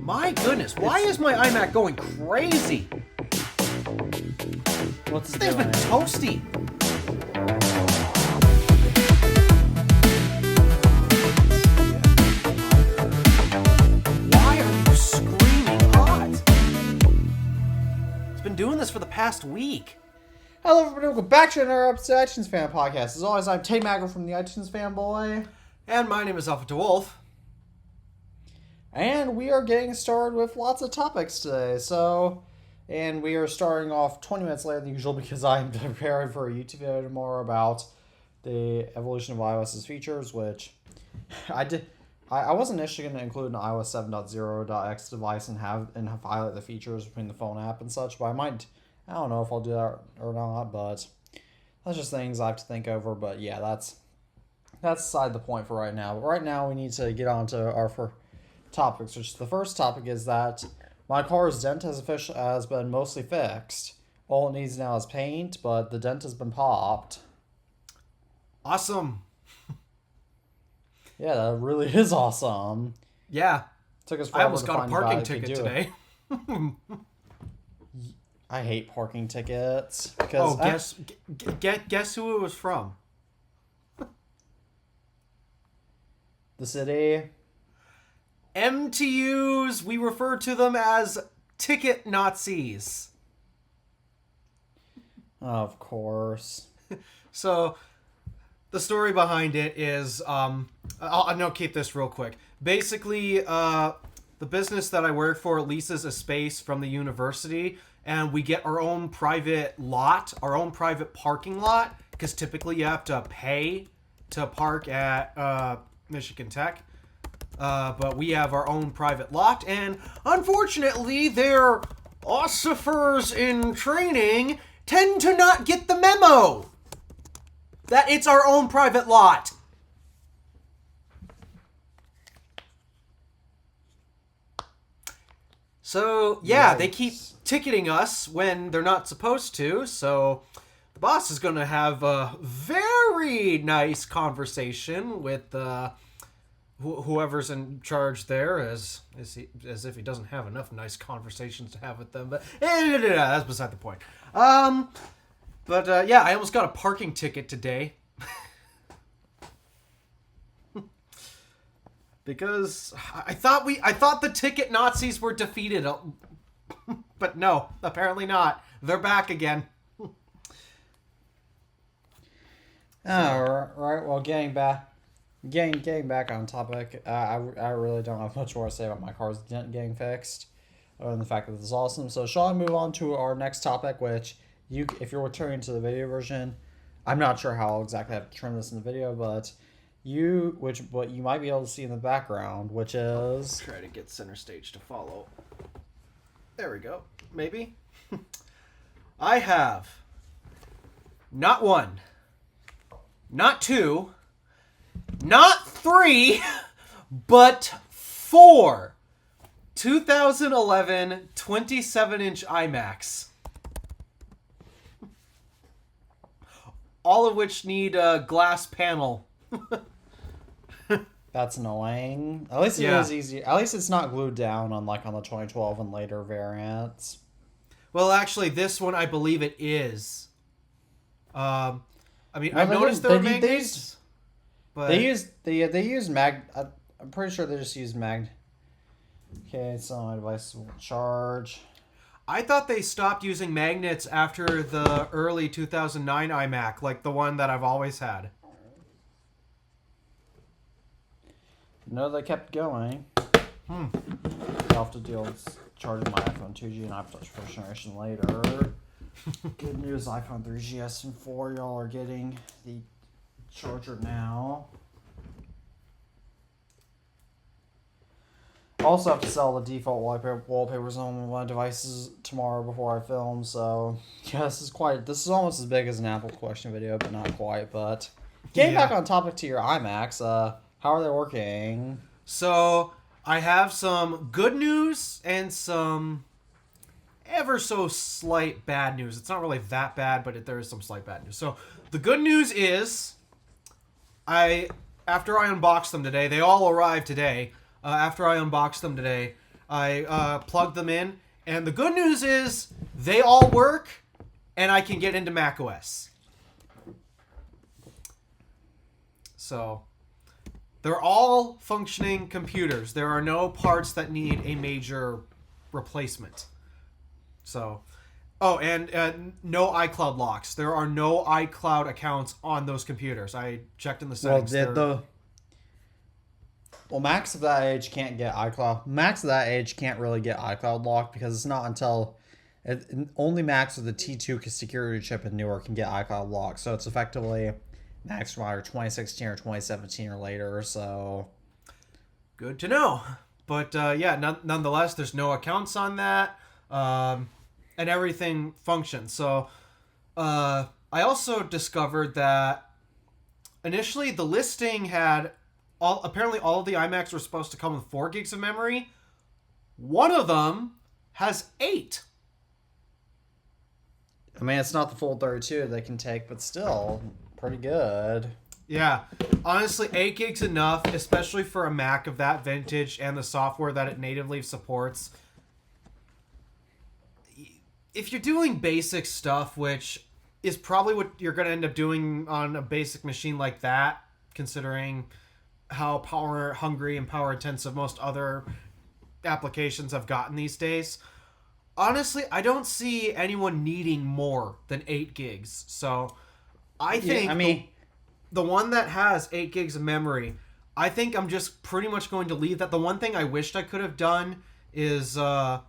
My goodness, why is my iMac going crazy? What's This thing's been toasty. Why are you screaming hot? It's been doing this for the past week. Hello, everybody. Welcome back to another episode of iTunes Fan Podcast. As always, I'm Tate Magro from the iTunes Fanboy. And my name is Alpha DeWolf. And we are getting started with lots of topics today. And we are starting off 20 minutes later than usual because I'm preparing for a YouTube video tomorrow about the evolution of iOS's features, which I wasn't initially going to include an iOS 7.0.x device and highlight the features between the phone app and such, but I don't know if I'll do that or not, but that's just things I have to think over. But yeah, that's beside the point for right now. But right now we need to get on to our first topics, which the first topic is that my car's dent has been mostly fixed. All it needs now is paint, but the dent has been popped. Awesome. Yeah, that really is awesome. Yeah. Took us I almost got a parking ticket today. I hate parking tickets because guess who it was from? The city. MTUs, we refer to them as ticket Nazis. Of course. So, the story behind it is, I'll notate this real quick. Basically, the business that I work for leases a space from the university, and we get our own private lot, our own private parking lot, because typically you have to pay to park at Michigan Tech. But we have our own private lot, and unfortunately, their ossifers in training tend to not get the memo that it's our own private lot. So, yeah, they keep ticketing us when they're not supposed to, so the boss is going to have a very nice conversation with whoever's in charge there, as if he doesn't have enough nice conversations to have with them. But that's beside the point. Yeah, I almost got a parking ticket today because I thought the ticket Nazis were defeated, but no, apparently not. They're back again. All right. Well, getting back on topic, I really don't have much more to say about my car's dent getting fixed, other than the fact that this is awesome. So shall I move on to our next topic, which if you're returning to the video version, I'm not sure how I'll exactly have to trim this in the video, but what you might be able to see in the background, which is... Try to get center stage to follow. There we go. Maybe. I have not one, not two, not three, but four 2011 27-inch iMacs. All of which need a glass panel. That's annoying. At least it is easy. At least it's not glued down on the 2012 and later variants. Well, actually, this one I believe it is. I've noticed there are magnets. But they use mag. I'm pretty sure they just use mag. Okay, so my device will charge. I thought they stopped using magnets after the early 2009 iMac, like the one that I've always had. No, they kept going. I'll have to deal with charging my iPhone 2G and iPhone first generation later. Good news, iPhone 3GS and 4, y'all are getting the charger now. I also have to sell the default wallpapers on my devices tomorrow before I film, so yeah, this is almost as big as an Apple question video, but not quite. But getting back on topic to your iMacs, how are they working? So I have some good news and some ever so slight bad news. It's not really that bad, but there is some slight bad news. So the good news is, after I unboxed them today, they all arrived today. After I unboxed them today, I plugged them in, and the good news is they all work, and I can get into macOS. So they're all functioning computers. There are no parts that need a major replacement. So, oh, and no iCloud locks. There are no iCloud accounts on those computers. I checked in the settings. Well, Macs of that age can't get iCloud. Macs of that age can't really get iCloud locked because it's not until only Macs with the T2 security chip and newer can get iCloud locked. So it's effectively Macs from either 2016 or 2017 or later. So good to know. But yeah, nonetheless, there's no accounts on that, and everything functions. So I also discovered that initially the listing had apparently all of the iMacs were supposed to come with 4 gigs of memory. One of them has 8. I mean, it's not the full 32 they can take, but still pretty good. Yeah, honestly, 8 gigs enough, especially for a Mac of that vintage and the software that it natively supports. If you're doing basic stuff, which is probably what you're going to end up doing on a basic machine like that, considering how power hungry and power intensive most other applications have gotten these days. Honestly, I don't see anyone needing more than 8 gigs. So I think the one that has 8 gigs of memory, I think I'm just pretty much going to leave that. The one thing I wished I could have done is, and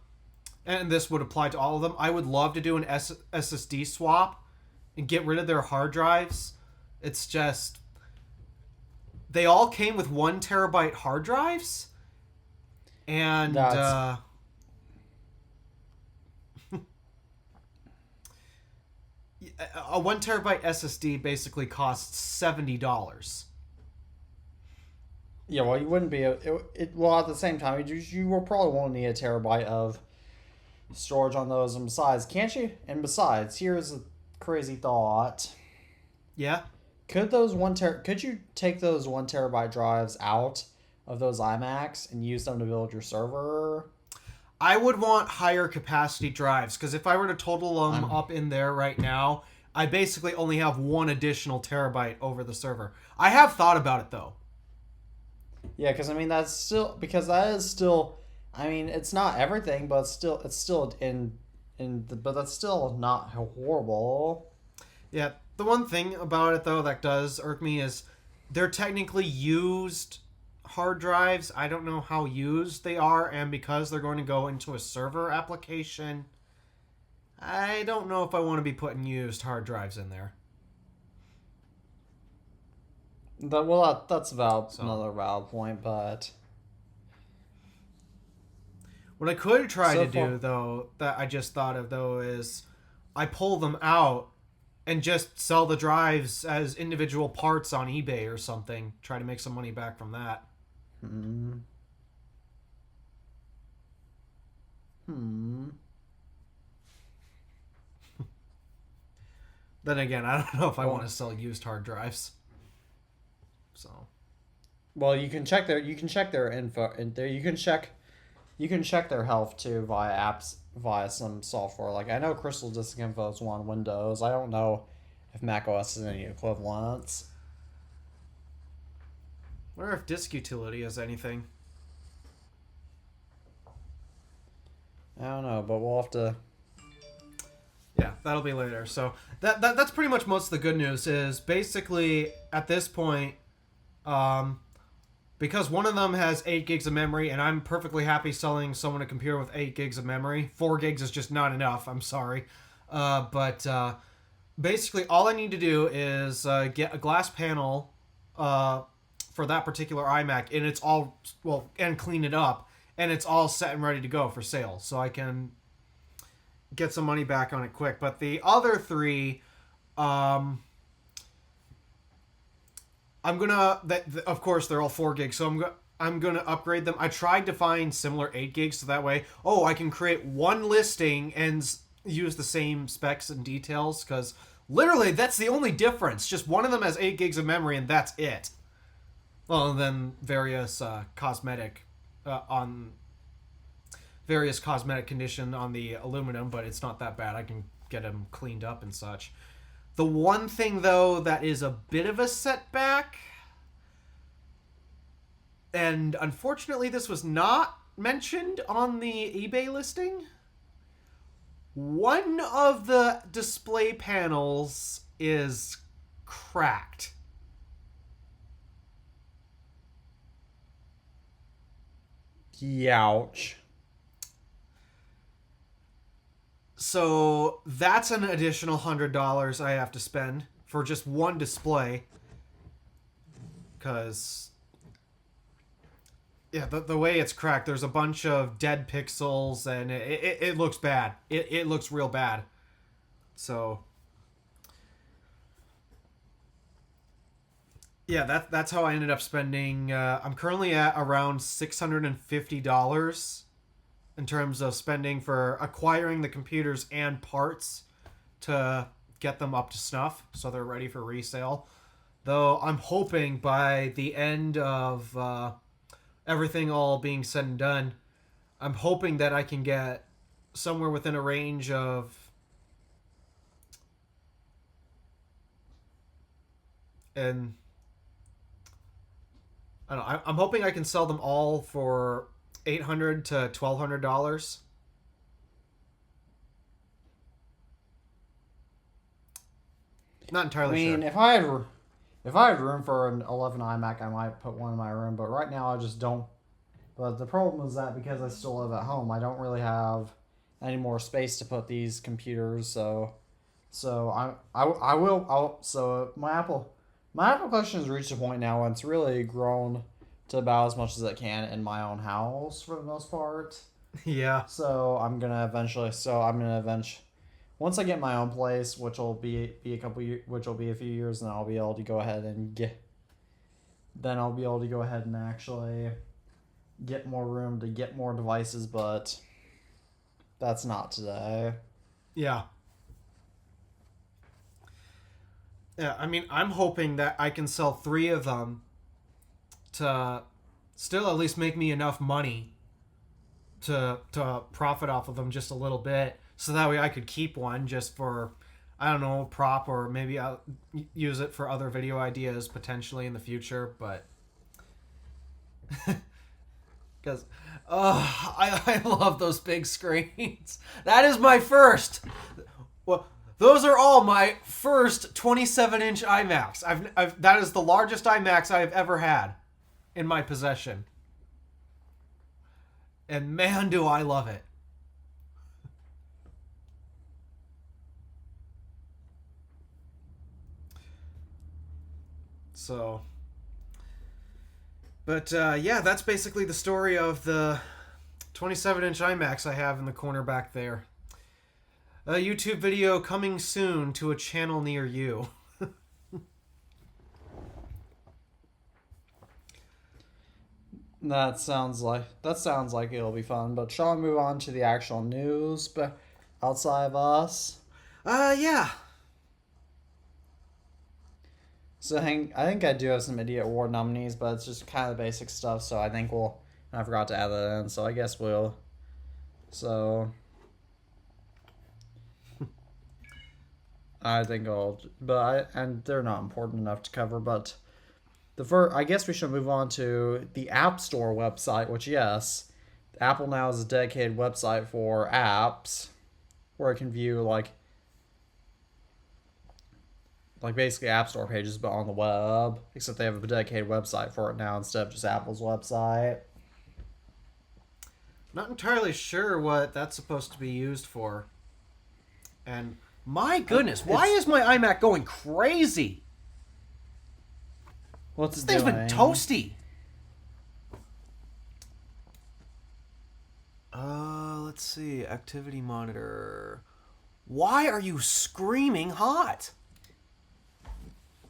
this would apply to all of them, I would love to do an SSD swap and get rid of their hard drives. It's just, they all came with 1 terabyte hard drives, and a 1 terabyte SSD basically costs $70. Yeah, well, you wouldn't be well, at the same time, you will probably won't need a terabyte of storage on those. And besides, can't you? And besides, here's a crazy thought. Yeah. Could you take those 1 terabyte drives out of those iMacs and use them to build your server? I would want higher capacity drives, because if I were to total them up in there right now, I basically only have 1 additional terabyte over the server. I have thought about it, though. Yeah, because I mean that is still. I mean, it's not everything, but it's still but that's still not horrible. Yeah, the one thing about it though that does irk me is they're technically used hard drives. I don't know how used they are, and because they're going to go into a server application, I don't know if I want to be putting used hard drives in there. That's another valid point, but what I could try to do, though, that I just thought of, though, is I pull them out and just sell the drives as individual parts on eBay or something. Try to make some money back from that. Then again, I don't know if I want to sell used hard drives. So, well, you can check their info, and you can check their health too via apps, via some software. Like I know Crystal Disk Info is on Windows. I don't know if macOS has any equivalents. I wonder if Disk Utility has anything. I don't know, but we'll have to. Yeah, that'll be later. So that's pretty much most of the good news. Is basically at this point, because one of them has 8 gigs of memory, and I'm perfectly happy selling someone a computer with 8 gigs of memory. 4 gigs is just not enough. I'm sorry, but basically all I need to do is get a glass panel for that particular iMac, and it's all and clean it up, and it's all set and ready to go for sale, so I can get some money back on it quick. But the other 3, I'm gonna. Of course, they're all 4 gigs, so I'm gonna upgrade them. I tried to find similar 8 gigs, so that way, I can create one listing and use the same specs and details. Because literally, that's the only difference. Just one of them has 8 gigs of memory, and that's it. Well, and then various cosmetic on various cosmetic condition on the aluminum, but it's not that bad. I can get them cleaned up and such. The one thing, though, that is a bit of a setback, and unfortunately this was not mentioned on the eBay listing, one of the display panels is cracked. Youch. So that's an additional $100 I have to spend for just one display. Because, yeah, the way it's cracked, there's a bunch of dead pixels, and it looks bad. It looks real bad. So, yeah, that's how I ended up spending. I'm currently at around $650 in terms of spending for acquiring the computers and parts to get them up to snuff so they're ready for resale. Though I'm hoping by the end of everything all being said and done, I'm hoping that I can get somewhere within a range of and I don't know, I'm hoping I can sell them all for $800 to $1,200. Not entirely sure. If I had room for an 11 iMac, I might put one in my room. But right now, I just don't. But the problem is that because I still live at home, I don't really have any more space to put these computers. So my Apple collection has reached a point now when it's really grown to about as much as it can in my own house for the most part. Yeah. So I'm gonna eventually. Once I get my own place, which will be a few years, then I'll be able to go ahead and actually get more room to get more devices. But that's not today. Yeah. Yeah, I mean, I'm hoping that I can sell 3 of them to still at least make me enough money to profit off of them just a little bit, so that way I could keep one just for, I don't know, prop, or maybe I'll use it for other video ideas potentially in the future, but because I love those big screens. That is my first. Well, those are all my first 27-inch iMacs. That is the largest iMacs I have ever had in my possession. And man, do I love it. So, but yeah, that's basically the story of the 27-inch iMacs I have in the corner back there. A YouTube video coming soon to a channel near you. That sounds like it'll be fun. But shall we move on to the actual news? But outside of us. Yeah. So I think I do have some Idiot Award nominees, but it's just kind of the basic stuff. So I think I forgot to add that in. So I guess we'll. So. I think and they're not important enough to cover, but I guess we should move on to the App Store website, which, yes, Apple now has a dedicated website for apps where it can view like basically App Store pages, but on the web, except they have a dedicated website for it now instead of just Apple's website. Not entirely sure what that's supposed to be used for. And my goodness, why is my iMac going crazy? What's This it thing's doing? been toasty. Let's see. Activity monitor. Why are you screaming hot?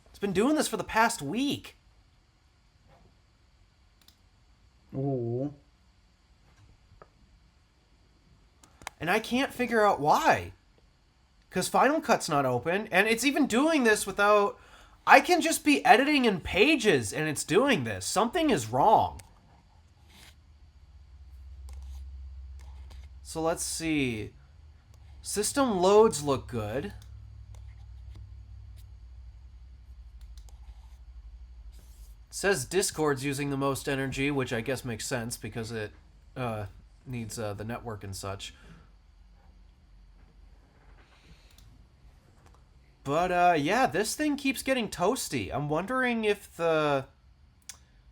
It's been doing this for the past week. Ooh. And I can't figure out why. Because Final Cut's not open, and it's even doing this without... I can just be editing in Pages, and it's doing this. Something is wrong. So let's see. System loads look good. Says Discord's using the most energy, which I guess makes sense because it needs the network and such. But yeah, this thing keeps getting toasty. I'm wondering if the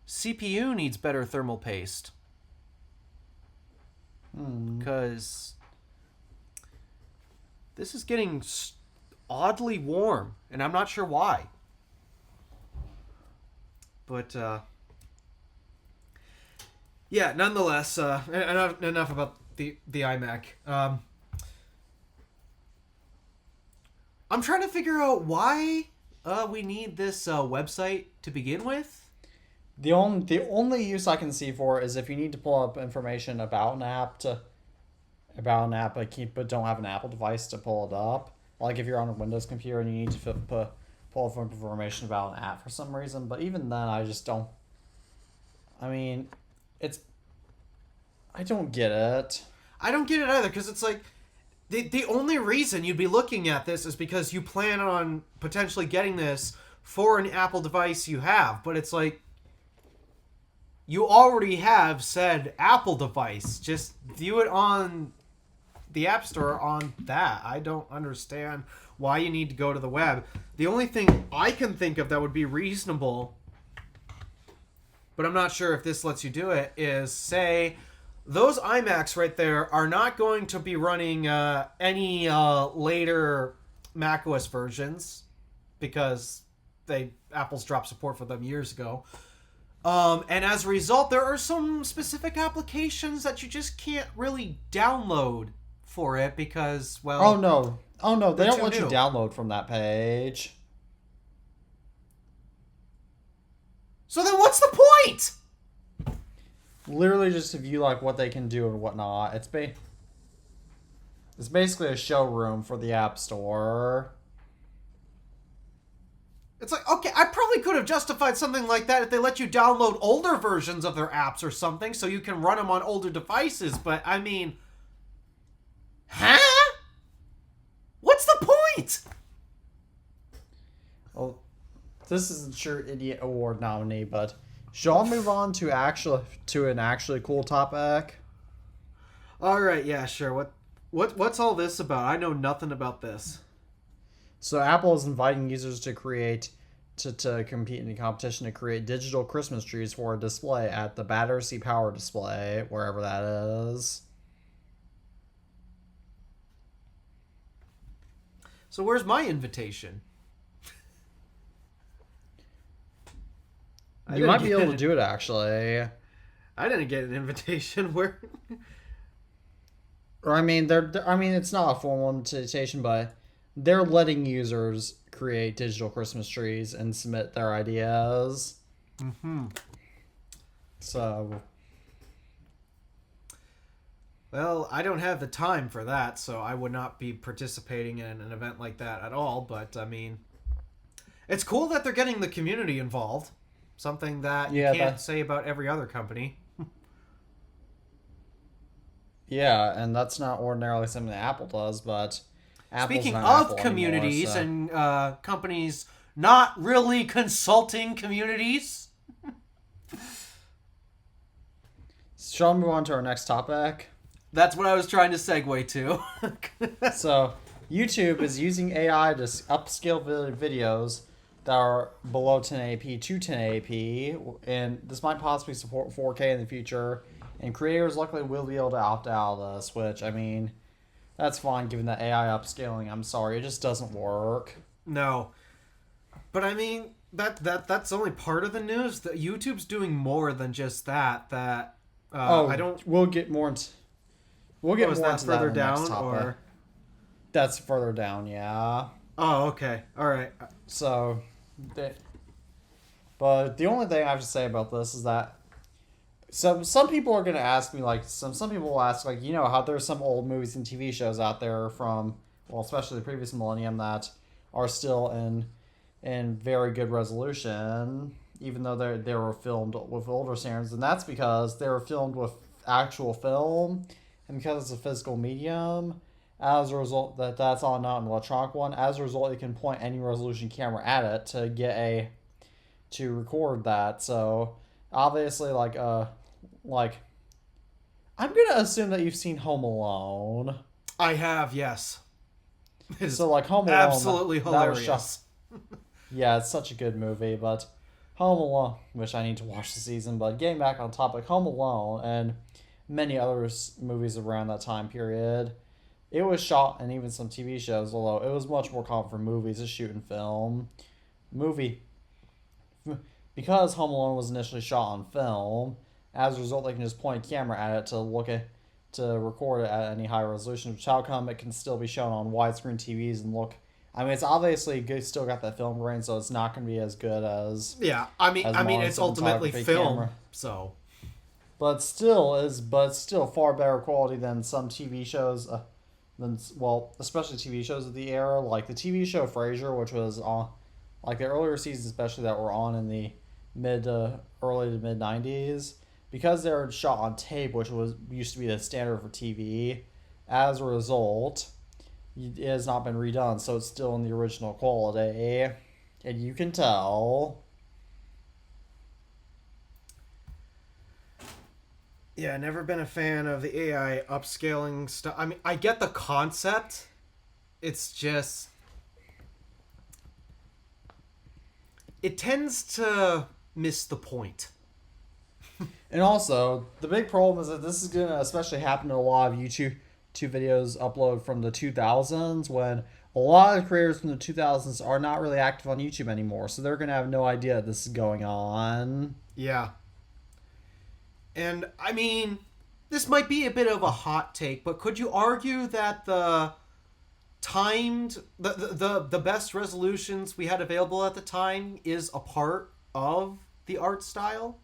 CPU needs better thermal paste. Because this is getting oddly warm, and I'm not sure why. But yeah, nonetheless, enough about the iMac. I'm trying to figure out why we need this website to begin with. The only use I can see for it is if you need to pull up information about an app but don't have an Apple device to pull it up. Like if you're on a Windows computer and you need to pull up information about an app for some reason. But even then, I just don't. I mean, I don't get it. I don't get it either, because it's like the only reason you'd be looking at this is because you plan on potentially getting this for an Apple device you have. But it's like, you already have said Apple device. Just view it on the App Store on that. I don't understand why you need to go to the web. The only thing I can think of that would be reasonable, but I'm not sure if this lets you do it, is say those iMacs right there are not going to be running any later macOS versions because Apple's dropped support for them years ago. And as a result, there are some specific applications that you just can't really download for it because, well... Oh no, they don't let you new. download from that page. So then what's the point? Literally just to view like what they can do and whatnot. It's basically a showroom for the App Store. It's like, okay, I probably could have justified something like that if they let you download older versions of their apps or something so you can run them on older devices, but I mean... Huh? What's the point? Well, this isn't sure Idiot Award nominee, but shall I move on to an actually cool topic? All right, yeah, sure. What's all this about? I know nothing about this. So Apple is inviting users to compete in a competition to create digital Christmas trees for a display at the Battersea Power Display, wherever that is. So where's my invitation? You might be able to do it, actually. I didn't get an invitation. Where? Or I mean, it's not a formal invitation, but they're letting users create digital Christmas trees and submit their ideas. Mm-hmm. So, well, I don't have the time for that, so I would not be participating in an event like that at all. But I mean, it's cool that they're getting the community involved. Something that you can't say about every other company. Yeah, and that's not ordinarily something that Apple does, but Apple's Speaking not of Apple communities anymore, so. and companies not really consulting communities. Shall we move on to our next topic? That's what I was trying to segue to. So, YouTube is using AI to upscale videos that are below 1080p to 1080p, and this might possibly support 4K in the future, and creators luckily will be able to opt out of this, which, I mean, that's fine given that AI upscaling, I'm sorry, it just doesn't work. No. But I mean, that's only part of the news. That YouTube's doing more than just that. I don't... We'll get more into... We'll get more into further that down, next topic. or... That's further down, yeah. Oh, okay. All right. So, but the only thing I have to say about this is that some people are going to ask me, like, some people will ask, like, how there's some old movies and TV shows out there from, well, especially the previous millennium that are still in very good resolution, even though they were filmed with older standards, and that's because they were filmed with actual film, and because it's a physical medium, as a result, that's all not an electronic one. As a result, you can point any resolution camera at it to record that. So obviously, like I'm gonna assume that you've seen Home Alone. I have, yes. So like Home Alone, Absolutely that was hilarious. yeah, it's such a good movie, but Home Alone, which I need to watch the season, but getting back on topic, Home Alone and many other movies around that time period, it was shot, and even some TV shows, although it was much more common for movies to shoot in film. Movie. Because Home Alone was initially shot on film, as a result, they can just point a camera at it to record it at any high resolution, which how come it can still be shown on widescreen TVs and look. I mean, it's obviously good, still got that film grain, so it's not going to be as good as Yeah, I mean, it's ultimately film, camera. so. But still far better quality than some TV shows. Especially TV shows of the era, like the TV show Frasier, which was on, like the earlier seasons, especially that were on in the early to mid '90s, because they were shot on tape, which used to be the standard for TV. As a result, it has not been redone, so it's still in the original quality, and you can tell. Yeah, never been a fan of the AI upscaling stuff. I mean, I get the concept. It's just... It tends to miss the point. And also, the big problem is that this is going to especially happen to a lot of YouTube videos uploaded from the 2000s, when a lot of creators from the 2000s are not really active on YouTube anymore, so they're going to have no idea this is going on. Yeah. And, I mean, this might be a bit of a hot take, but could you argue that the best resolutions we had available at the time is a part of the art style?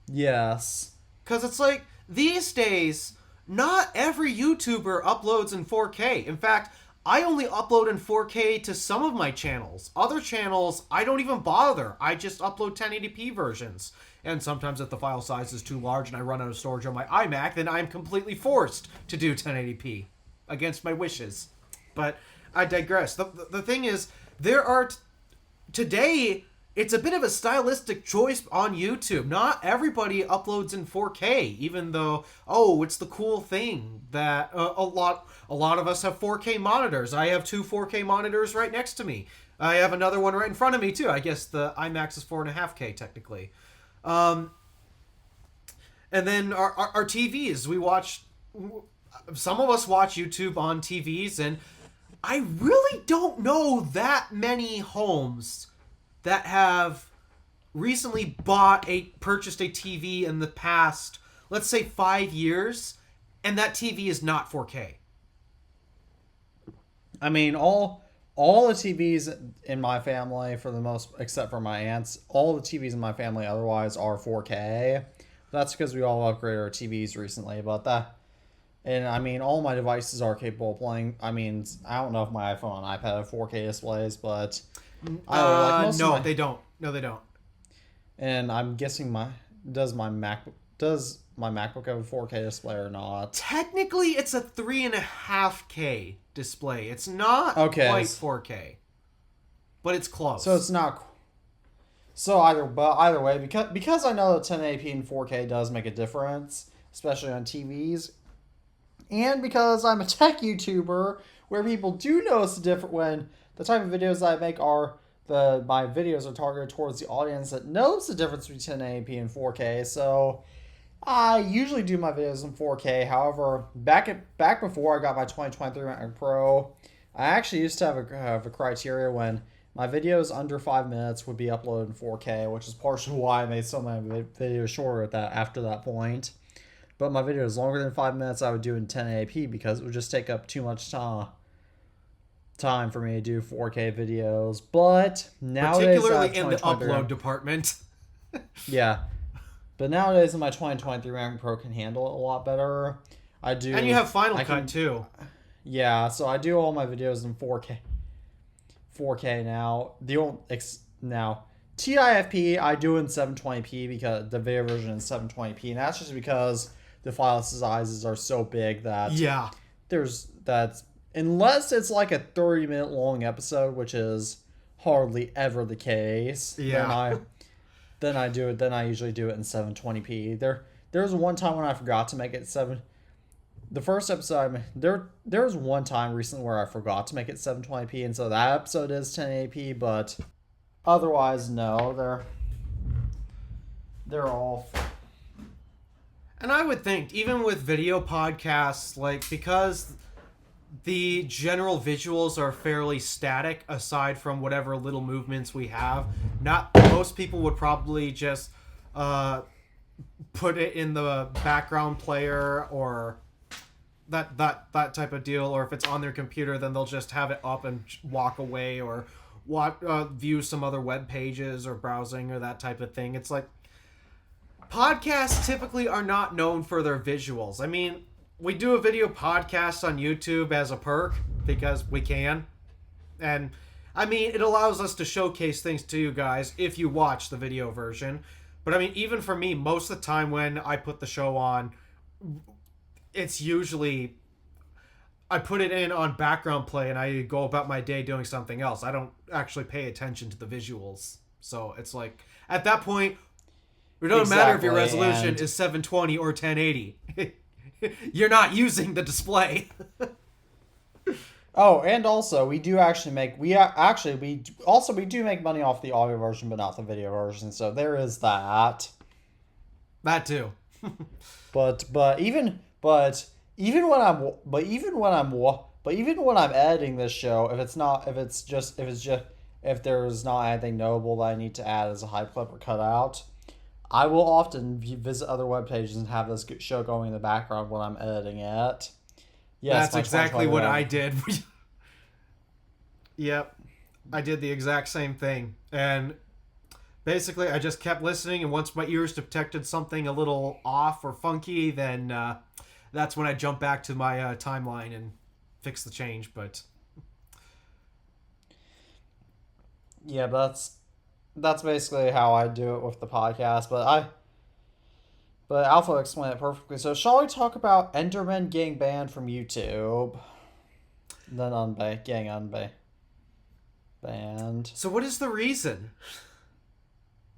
Yes. Because it's like, these days, not every YouTuber uploads in 4K. In fact, I only upload in 4K to some of my channels. Other channels, I don't even bother. I just upload 1080p versions. And sometimes if the file size is too large and I run out of storage on my iMac, then I'm completely forced to do 1080p against my wishes. But I digress. The thing is, today, it's a bit of a stylistic choice on YouTube. Not everybody uploads in 4K, even though, it's the cool thing that a lot of us have 4K monitors. I have 2 4K monitors right next to me. I have another one right in front of me, too. I guess the iMacs is 4.5K, technically. And then our TVs, some of us watch YouTube on TVs, and I really don't know that many homes that have recently purchased a TV in the past, let's say 5 years, and that TV is not 4K. I mean, all the TVs in my family, for the most, except for my aunts, all the TVs in my family otherwise are 4K. That's because we all upgraded our TVs recently, and I mean, all my devices are capable of playing. I mean, I don't know if my iPhone and iPad have 4K displays, but They don't. No, they don't. And I'm guessing does my MacBook have a 4K display or not? Technically, it's a 3.5K display. It's not quite 4K, but it's close. So it's not. So either way, because I know that 1080p and 4K does make a difference, especially on TVs, and because I'm a tech YouTuber, where people do notice the difference when the type of videos that I make my videos are targeted towards the audience that knows the difference between 1080p and 4K. So I usually do my videos in 4K. However, back before I got my 2023 MacBook Pro, I actually used to have a criteria when my videos under 5 minutes would be uploaded in 4K, which is partially why I made so many videos shorter after that point. But my videos longer than 5 minutes, I would do in 1080p because it would just take up too much time for me to do 4K videos. But nowadays, particularly in the upload department. Yeah. But nowadays, my 2023 MacBook Pro can handle it a lot better. And you have Final Cut too. Yeah, so I do all my videos in 4K. 4K now. Now TIFP I do in 720p because the video version is 720p, and that's just because the file sizes are so big that Yeah. that's unless it's like a 30-minute long episode, which is hardly ever the case. Yeah. Then I usually do it in 720p. There's one time when I forgot to make it 7. The first episode there was one time recently where I forgot to make it 720p, and so that episode is 1080p. But otherwise, no, they're all. And I would think, even with video podcasts, like, because the general visuals are fairly static, aside from whatever little movements we have, not most people would probably just put it in the background player or that type of deal, or if it's on their computer, then they'll just have it up and walk away, or view some other web pages or browsing or that type of thing. It's like, podcasts typically are not known for their visuals. I mean, we do a video podcast on YouTube as a perk because we can. And, I mean, it allows us to showcase things to you guys if you watch the video version. But, I mean, even for me, most of the time when I put the show on, it's usually... I put it in on background play and I go about my day doing something else. I don't actually pay attention to the visuals. So, it's like, at that point... It doesn't matter if your resolution is 720 or 1080. You're not using the display. Oh, and also we do actually make we do make money off the audio version, but not the video version. So there is that. That too. But even when I'm editing this show, if there's not anything notable that I need to add as a hype clip or cut out, I will often visit other web pages and have this show going in the background when I'm editing it. Yes, that's exactly what I did. Yep. I did the exact same thing. And basically, I just kept listening, and once my ears detected something a little off or funky, then that's when I jumped back to my timeline and fixed the change. But yeah, that's basically how I do it with the podcast. But Alpha explained it perfectly. So shall we talk about Enderman getting banned from YouTube? Then getting banned. So what is the reason?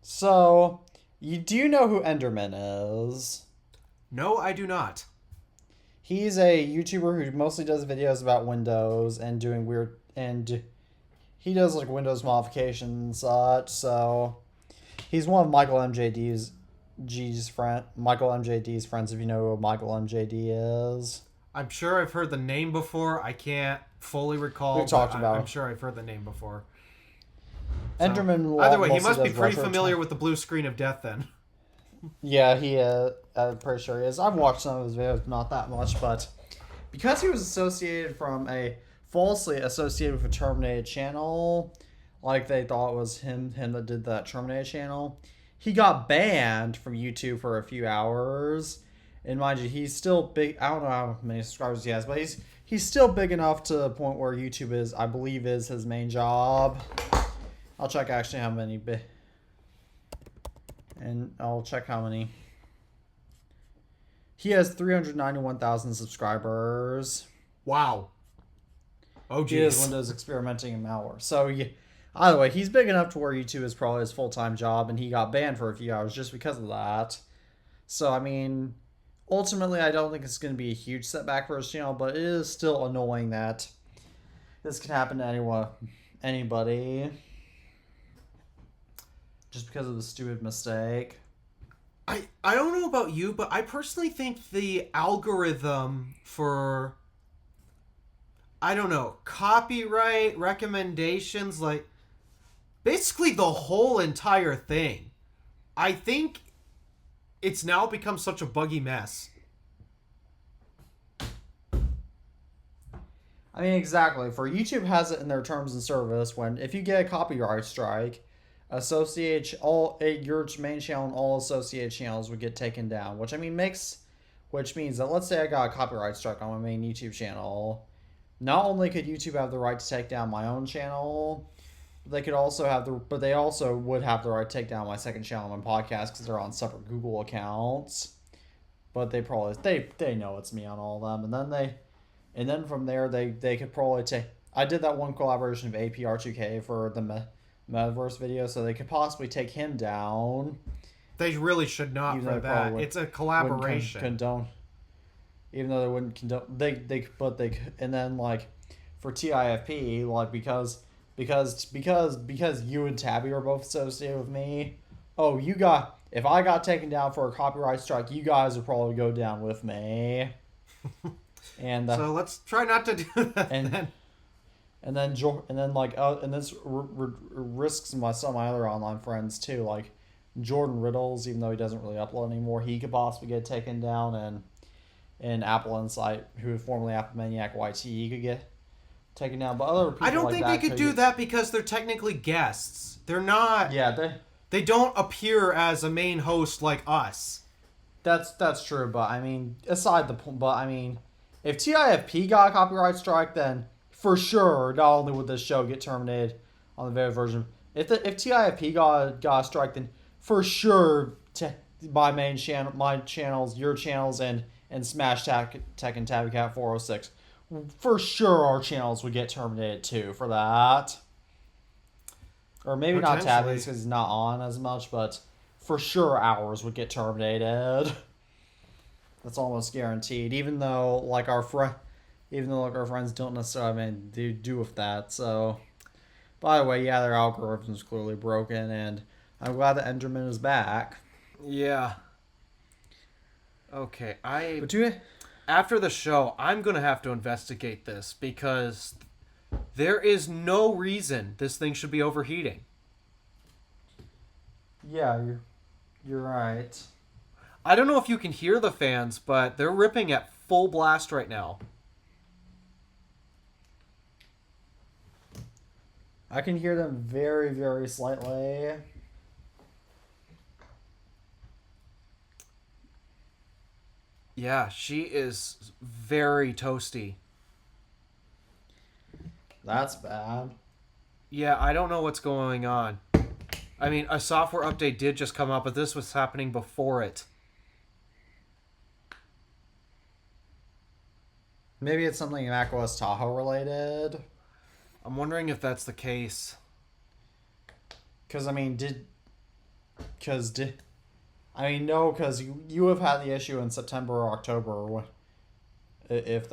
So, do you know who Enderman is? No, I do not. He's a YouTuber who mostly does videos about Windows and he does like Windows modifications and such. So, he's one of Michael MJD's friends, if you know who Michael MJD is. I'm sure I've heard the name before. I can't fully recall. We talked about I'm sure I've heard the name before. Enderman. Either way, he must be pretty familiar with the blue screen of death then. Yeah, he is. I'm pretty sure he is. I've watched some of his videos, not that much, but because he was falsely associated with a terminated channel, like they thought it was him that did that terminated channel, he got banned from YouTube for a few hours. And mind you, he's still big. I don't know how many subscribers he has, but he's still big enough to the point where YouTube is his main job. I'll check actually how many. And I'll check how many. He has 391,000 subscribers. Wow. Oh, geez. He is Windows experimenting in malware. So, yeah, either way, he's big enough to where YouTube is probably his full-time job, and he got banned for a few hours just because of that. So, I mean, ultimately, I don't think it's going to be a huge setback for his channel, but it is still annoying that this can happen to anybody. Just because of the stupid mistake. I don't know about you, but I personally think the algorithm for, I don't know, copyright recommendations, like basically the whole entire thing, I think it's now become such a buggy mess. I mean, exactly. For YouTube has it in their terms of service when if you get a copyright strike, your main channel and all associated channels would get taken down, which means that let's say I got a copyright strike on my main YouTube channel. Not only could YouTube have the right to take down my own channel, they also would have the right to take down my second channel and my podcast because they're on separate Google accounts. but they know it's me on all of them, and then from there they could probably take. I did that one collaboration of APR2K for the Metaverse video, so they could possibly take him down. They really should not Even for though they probably that. It's a collaboration. Condone. Even though they wouldn't condone, and then like for TIFP, like because you and Tabby are both associated with me. Oh, if I got taken down for a copyright strike, you guys would probably go down with me. And so let's try not to do that. And then this risks some of my other online friends too, like Jordan Riddles, even though he doesn't really upload anymore, he could possibly get taken down, and Apple Insight, who was formerly Apple Maniac YT, he could get taken down. But other people, I don't think they could do that because they're technically guests. They're not. Yeah, they don't appear as a main host like us. That's true, but I mean, if TIFP got a copyright strike, then for sure, not only would this show get terminated on the video version, if TIFP got a strike, then for sure my channels, your channels, and Smash Tech and TabbyCat 406, for sure our channels would get terminated too for that. Or maybe not Tabby's because he's not on as much, but for sure ours would get terminated. That's almost guaranteed. Even though our friends don't necessarily do with that. So, by the way, yeah, their algorithm's clearly broken, and I'm glad that Enderman is back. Yeah. Okay, But after the show, I'm gonna have to investigate this because there is no reason this thing should be overheating. Yeah, you're right. I don't know if you can hear the fans, but they're ripping at full blast right now. I can hear them very, very slightly. Yeah, she is very toasty. That's bad. Yeah, I don't know what's going on. I mean, a software update did just come out, but this was happening before it. Maybe it's something macOS Tahoe related. I'm wondering if that's the case. Because no, because you have had the issue in September or October if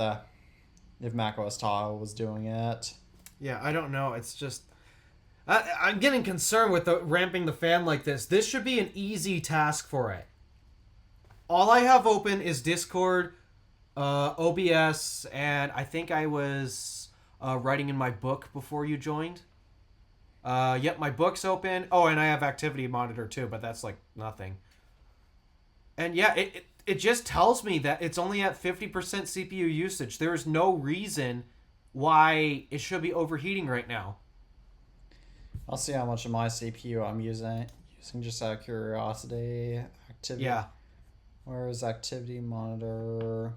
macOS Tahoe was doing it. Yeah, I don't know. It's just I'm getting concerned with ramping the fan like this. This should be an easy task for it. All I have open is Discord, OBS, and I think I was writing in my book before you joined. Yep, my book's open. Oh, and I have Activity Monitor too, but that's like nothing. And yeah, it just tells me that it's only at 50% CPU usage. There is no reason why it should be overheating right now. I'll see how much of my CPU I'm using just out of curiosity. Activity. Yeah. Where is Activity Monitor?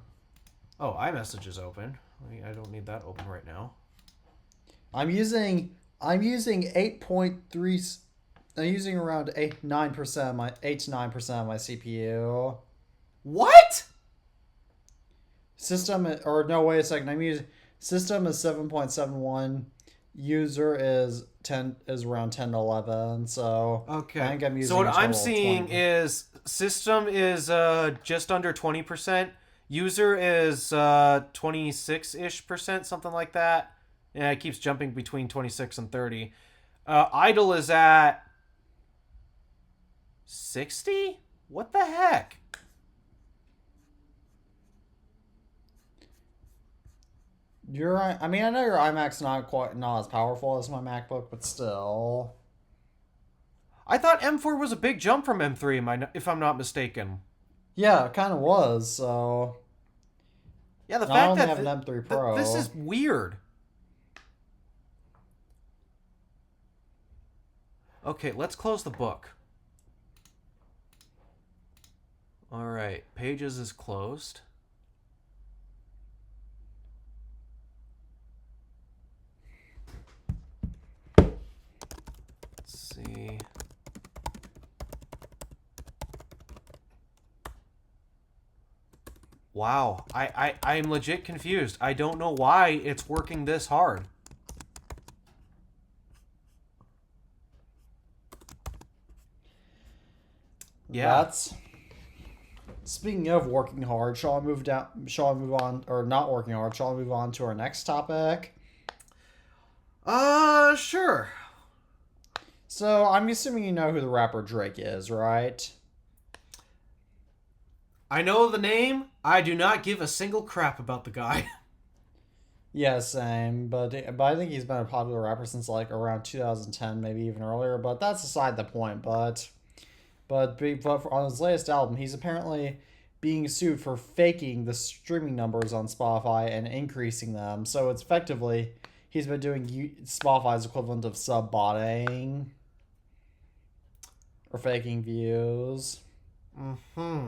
Oh, iMessage is open. I don't need that open right now. I'm using 8.3. I'm using around 8 to 9% of my CPU. What? System wait a second. System is 7.71. User is around 10 to 11. So okay. I think I'm using. So what I'm seeing is system is just under 20%. User is 26-ish%, something like that. Yeah, it keeps jumping between 26 and 30. Idle is at 60? What the heck? I know your iMac's not as powerful as my MacBook, but still. I thought M4 was a big jump from M3, if I'm not mistaken. Yeah, it kind of was. So. Yeah, the fact fact that I have an M3 Pro. This is weird. Okay, let's close the book. All right, Pages is closed. Let's see. Wow. I'm legit confused. I don't know why it's working this hard. Yeah. That's speaking of working hard. Shall I move down? Shall I move on, or not working hard? Shall I move on to our next topic? Sure. So I'm assuming you know who the rapper Drake is, right? I know the name. I do not give a single crap about the guy. Yeah, same. But I think he's been a popular rapper since like around 2010, maybe even earlier. But that's aside the point. But on his latest album, he's apparently being sued for faking the streaming numbers on Spotify and increasing them. So it's effectively he's been doing Spotify's equivalent of sub-botting or faking views. Mm-hmm.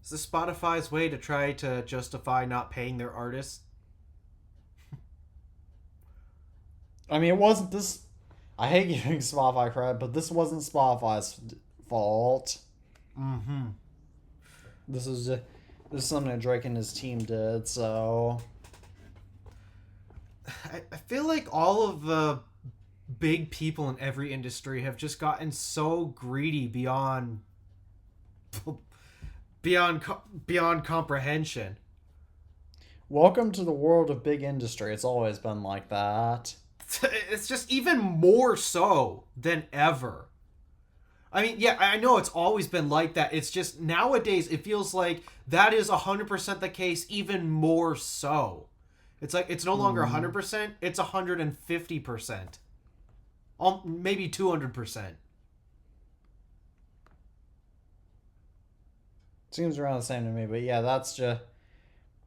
Is this Spotify's way to try to justify not paying their artists? I mean, it wasn't this. I hate giving Spotify credit, but this wasn't Spotify's fault. Mm-hmm. This is something that Drake and his team did. So I feel like all of the big people in every industry have just gotten so greedy beyond comprehension. welcome to the world of big industry. It's always been like that. It's just even more so than ever. I mean, yeah, I know it's always been like that. It's just nowadays it feels like that is 100% the case, even more so. It's like it's no longer 100%, it's 150%. Maybe 200%. Seems around the same to me, but yeah, that's just.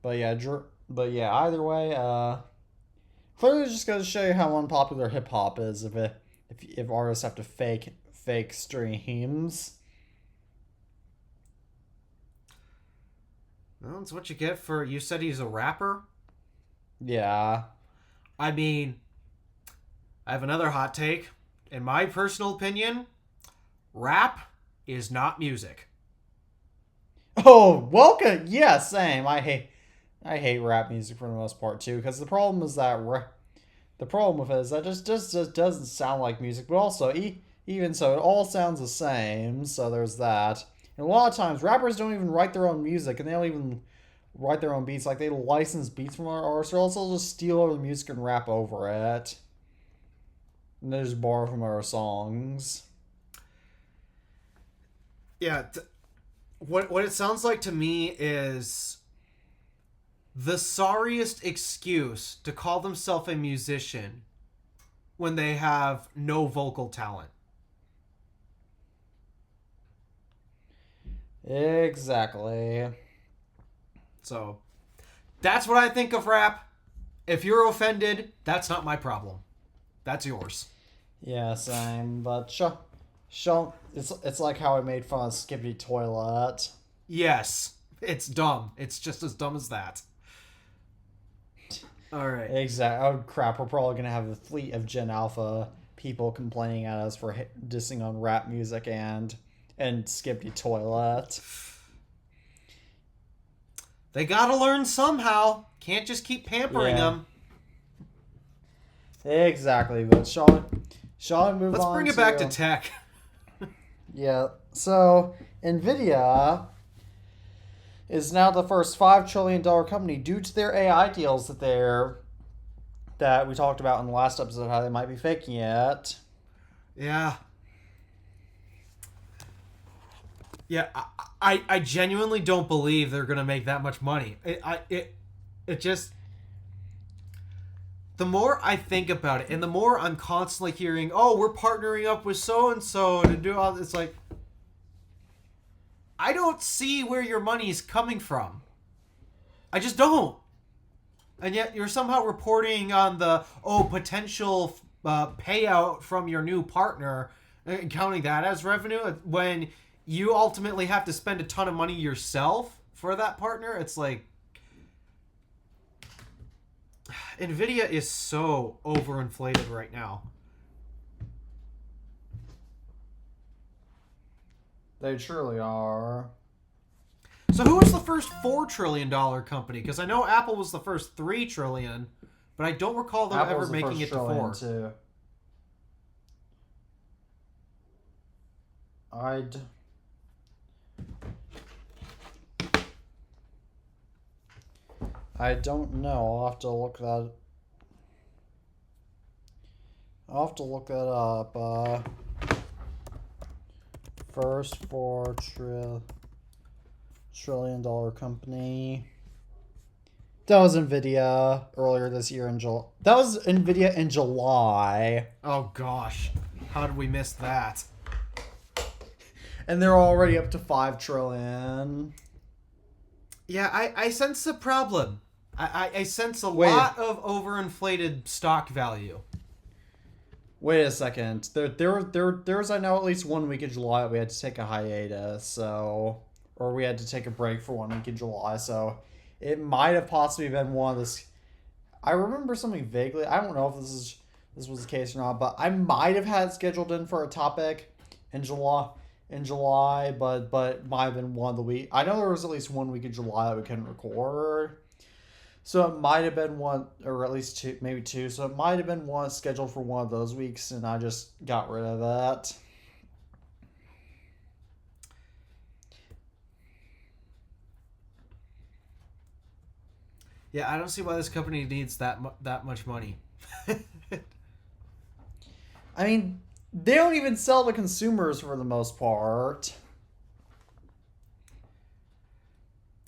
But yeah, either way, clearly just goes to show you how unpopular hip hop is if artists have to fake streams. Well, that's what you get for you said he's a rapper. Yeah. I mean, I have another hot take. In my personal opinion, rap is not music. Oh, welcome. Yeah, same. I hate rap music for the most part too, because the problem is that the problem with it is that just doesn't sound like music, but also even so, it all sounds the same. So there's that. And a lot of times, rappers don't even write their own music, and they don't even write their own beats. Like they license beats from our artists, or else they'll just steal over the music and rap over it, and they just borrow from our songs. Yeah, what it sounds like to me is the sorriest excuse to call themselves a musician when they have no vocal talent. Exactly. So, that's what I think of rap. If you're offended, that's not my problem. That's yours. Yeah, same. But it's like how I made fun of Skippy Toilet. Yes, it's dumb. It's just as dumb as that. All right. Exactly. Oh crap! We're probably gonna have a fleet of Gen Alpha people complaining at us for dissing on rap music and Skippy Toilet. They gotta learn somehow. Can't just keep pampering them. Exactly. But shall we move on? Let's bring it back to tech. Yeah. So Nvidia is now the first $5 trillion company due to their AI deals that we talked about in the last episode, how they might be faking it. Yeah. Yeah, I genuinely don't believe they're gonna make that much money. It just, the more I think about it, and the more I'm constantly hearing, "Oh, we're partnering up with so and so to do all," it's like, I don't see where your money's coming from. I just don't. And yet you're somehow reporting on the potential payout from your new partner, and counting that as revenue when you ultimately have to spend a ton of money yourself for that partner. It's like, Nvidia is so overinflated right now. They truly are. So who was the first $4 trillion company? Because I know Apple was the first $3 trillion, but I don't recall them Apple's ever the making first it to trillion, 4. too. I don't know. I'll have to look that. I'll have to look that up. First trillion dollar company. That was Nvidia earlier this year in July. That was Nvidia in July. Oh gosh, how did we miss that? And they're already up to 5 trillion. Yeah, I sense a problem. I sense a lot of overinflated stock value. Wait a second. There's I know at least 1 week in July that we had to take a hiatus, or we had to take a break for 1 week in July, so it might have possibly been one of this. I remember something vaguely. I don't know if this was the case or not, but I might have had it scheduled in for a topic in July. But it might have been one of the week. I know there was at least 1 week in July that we couldn't record. So it might have been one, or at least two, maybe two. So it might have been one scheduled for one of those weeks, and I just got rid of that. Yeah, I don't see why this company needs that much money. I mean, they don't even sell to consumers for the most part.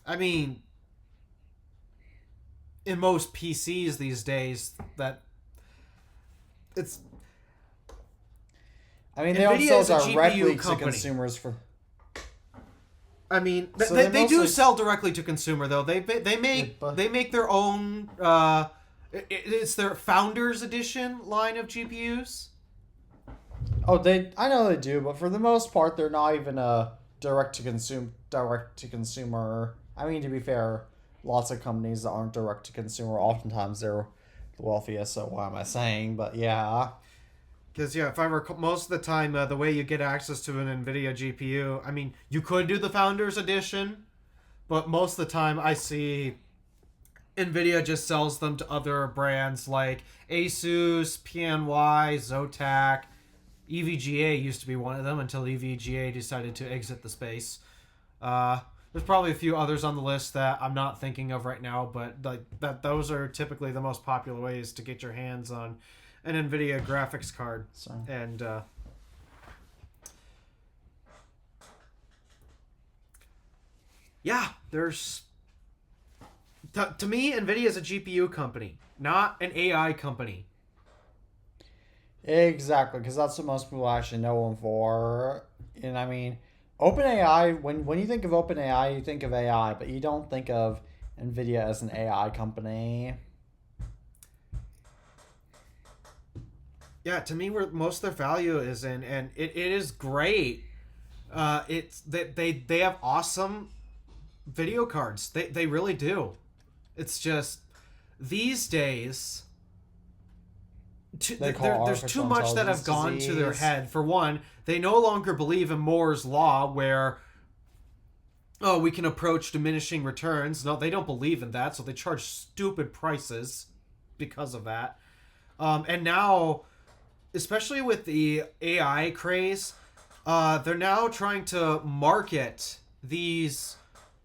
I mean, in most PCs these days, that it's. I mean, they don't sell Nvidia is a directly GPU to company. consumers for. I mean, So they they do mostly- sell directly to consumer though. They make their own. It's their Founders Edition line of GPUs. Oh, I know they do, but for the most part, they're not even a direct to consumer. I mean, to be fair, lots of companies that aren't direct to consumer, oftentimes they're the wealthiest. So what am I saying? But yeah. Because, yeah, if I recall, most of the time, the way you get access to an NVIDIA GPU, I mean, you could do the Founders Edition, but most of the time I see NVIDIA just sells them to other brands like Asus, PNY, Zotac. EVGA used to be one of them until EVGA decided to exit the space. There's probably a few others on the list that I'm not thinking of right now, but those are typically the most popular ways to get your hands on an NVIDIA graphics card. So. And yeah, there's to me, NVIDIA is a GPU company, not an AI company. Exactly, because that's what most people actually know them for. And I mean, OpenAI, when you think of OpenAI, you think of AI, but you don't think of NVIDIA as an AI company. Yeah, to me, where most of their value is in, and it is great. It's that they have awesome video cards. They really do. It's just these days. There's too much that have gone to their head. For one, they no longer believe in Moore's law, where we can approach diminishing returns. No, they don't believe in that, so they charge stupid prices because of that. And now, especially with the AI craze, they're now trying to market these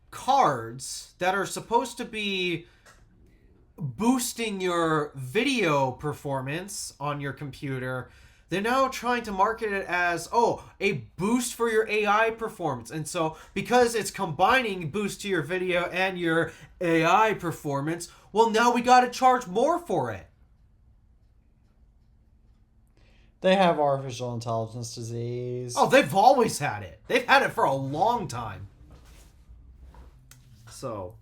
cards that are supposed to be boosting your video performance on your computer. They're now trying to market it as, a boost for your AI performance. And so, because it's combining boost to your video and your AI performance, well, now we got to charge more for it. They have artificial intelligence disease. Oh, they've always had it. They've had it for a long time. So,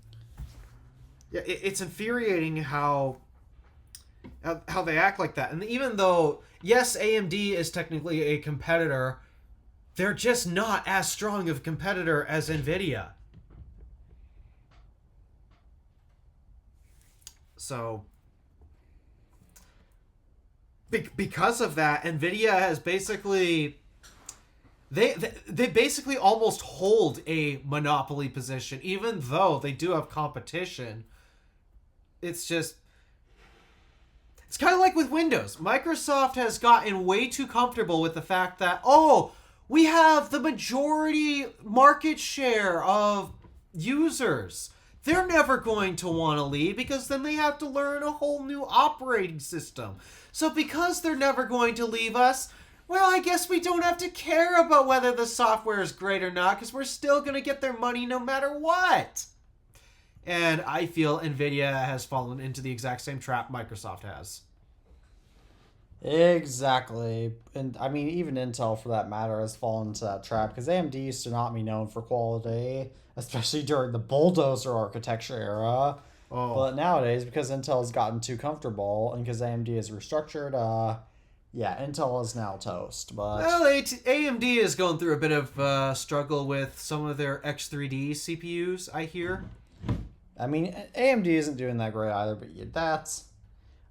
yeah, it's infuriating how they act like that. And even though, yes, AMD is technically a competitor, they're just not as strong of a competitor as Nvidia. So, because of that, Nvidia has basically they basically almost hold a monopoly position, even though they do have competition. It's just it's kind of like with Windows. Microsoft has gotten way too comfortable with the fact that, oh, we have the majority market share of users. They're never going to want to leave because then they have to learn a whole new operating system. So because they're never going to leave us, well, I guess we don't have to care about whether the software is great or not because we're still going to get their money no matter what. And I feel Nvidia has fallen into the exact same trap Microsoft has. Exactly. And I mean, even Intel, for that matter, has fallen into that trap because AMD used to not be known for quality, especially during the bulldozer architecture era. Oh. But nowadays, because Intel has gotten too comfortable and because AMD is restructured, yeah, Intel is now toast. But Well, AMD is going through a bit of struggle with some of their X3D CPUs, I hear. I mean, AMD isn't doing that great either, but yeah,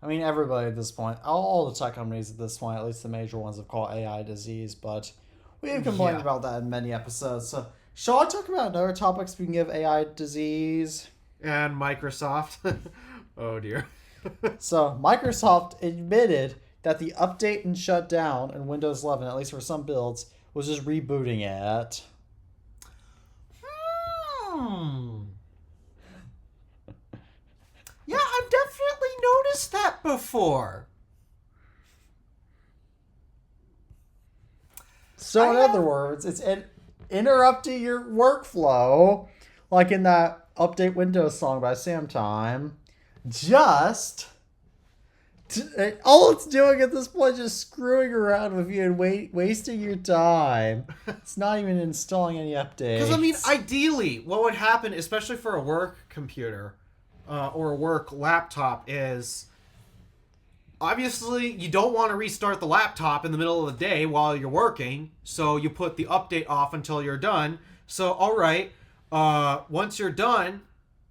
I mean, everybody at this point, all the tech companies at this point, at least the major ones, have called AI disease, but we've complained about that in many episodes. So, shall I talk about another topic speaking of AI disease? And Microsoft. Oh, dear. So, Microsoft admitted that the update and shutdown in Windows 11, at least for some builds, was just rebooting it. Yeah, I've definitely noticed that before. So, in other words, it's interrupting your workflow, like in that Update Windows song by Sam Time. All it's doing at this point is just screwing around with you and wasting your time. It's not even installing any updates. Because, I mean, ideally, what would happen, especially for a work computer or a work laptop, is obviously you don't want to restart the laptop in the middle of the day while you're working, so you put the update off until you're done. So, all right, once you're done,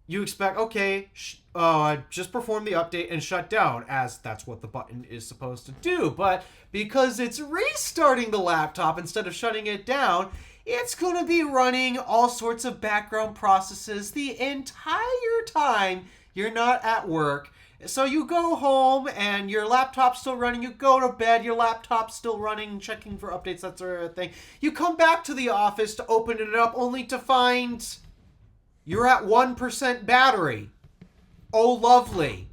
you expect, okay, just perform the update and shut down, as that's what the button is supposed to do. But because it's restarting the laptop instead of shutting it down, it's going to be running all sorts of background processes the entire time you're not at work. So you go home and your laptop's still running. You go to bed, your laptop's still running, checking for updates, that sort of thing. You come back to the office to open it up only to find you're at 1% battery. Oh, lovely.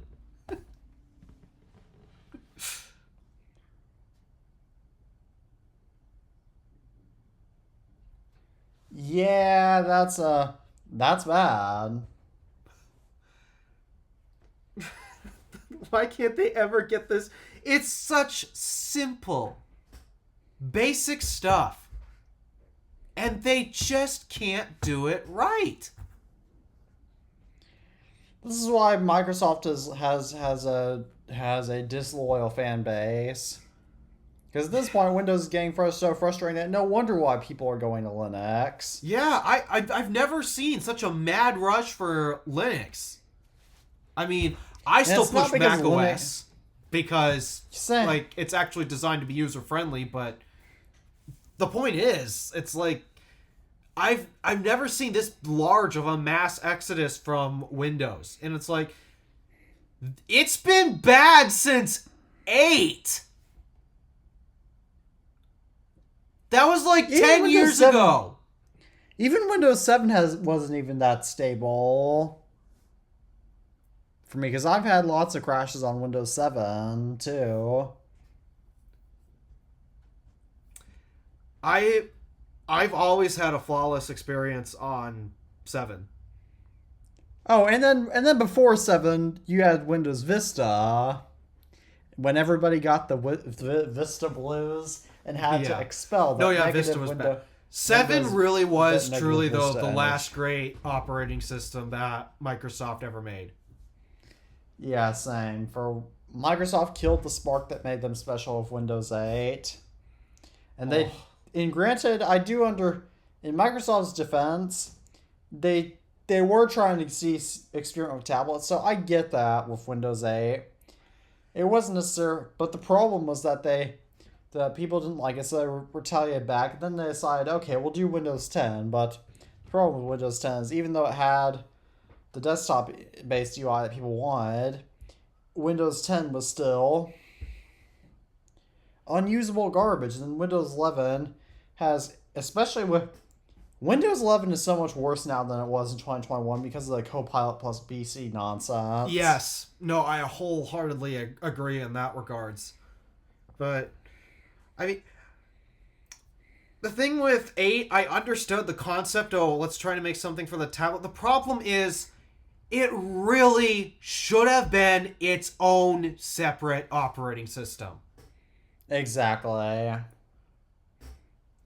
Yeah, that's bad. Why can't they ever get this? It's such simple, basic stuff. And they just can't do it right. This is why Microsoft has a disloyal fan base. Because at this point, Windows is getting so frustrating that no wonder why people are going to Linux. Yeah, I've never seen such a mad rush for Linux. I mean, I still push Mac OS because like it's actually designed to be user friendly, but the point is, it's like I've never seen this large of a mass exodus from Windows. And it's like it's been bad since 8. That was like 10 years ago. Even Windows 7 wasn't even that stable for me, because I've had lots of crashes on Windows 7 too. I've always had a flawless experience on 7. Oh, and then before 7, you had Windows Vista, when everybody got the Vista blues and had to expel that Vista was bad. 7 really was truly, though, the last great operating system that Microsoft ever made. Yeah, same. For Microsoft killed the spark that made them special with Windows 8. And and granted, in Microsoft's defense, they were trying to experiment with tablets, so I get that with Windows 8. It wasn't necessary, but the problem was that the people didn't like it, so they retaliated back. And then they decided, okay, we'll do Windows 10. But the problem with Windows 10 is even though it had the desktop-based UI that people wanted, Windows 10 was still unusable garbage. And Windows 11 has, especially with Windows 11 is so much worse now than it was in 2021 because of the Copilot plus BC nonsense. Yes. No, I wholeheartedly agree in that regards. But, I mean, the thing with 8, I understood the concept, let's try to make something for the tablet. The problem is, it really should have been its own separate operating system. Exactly.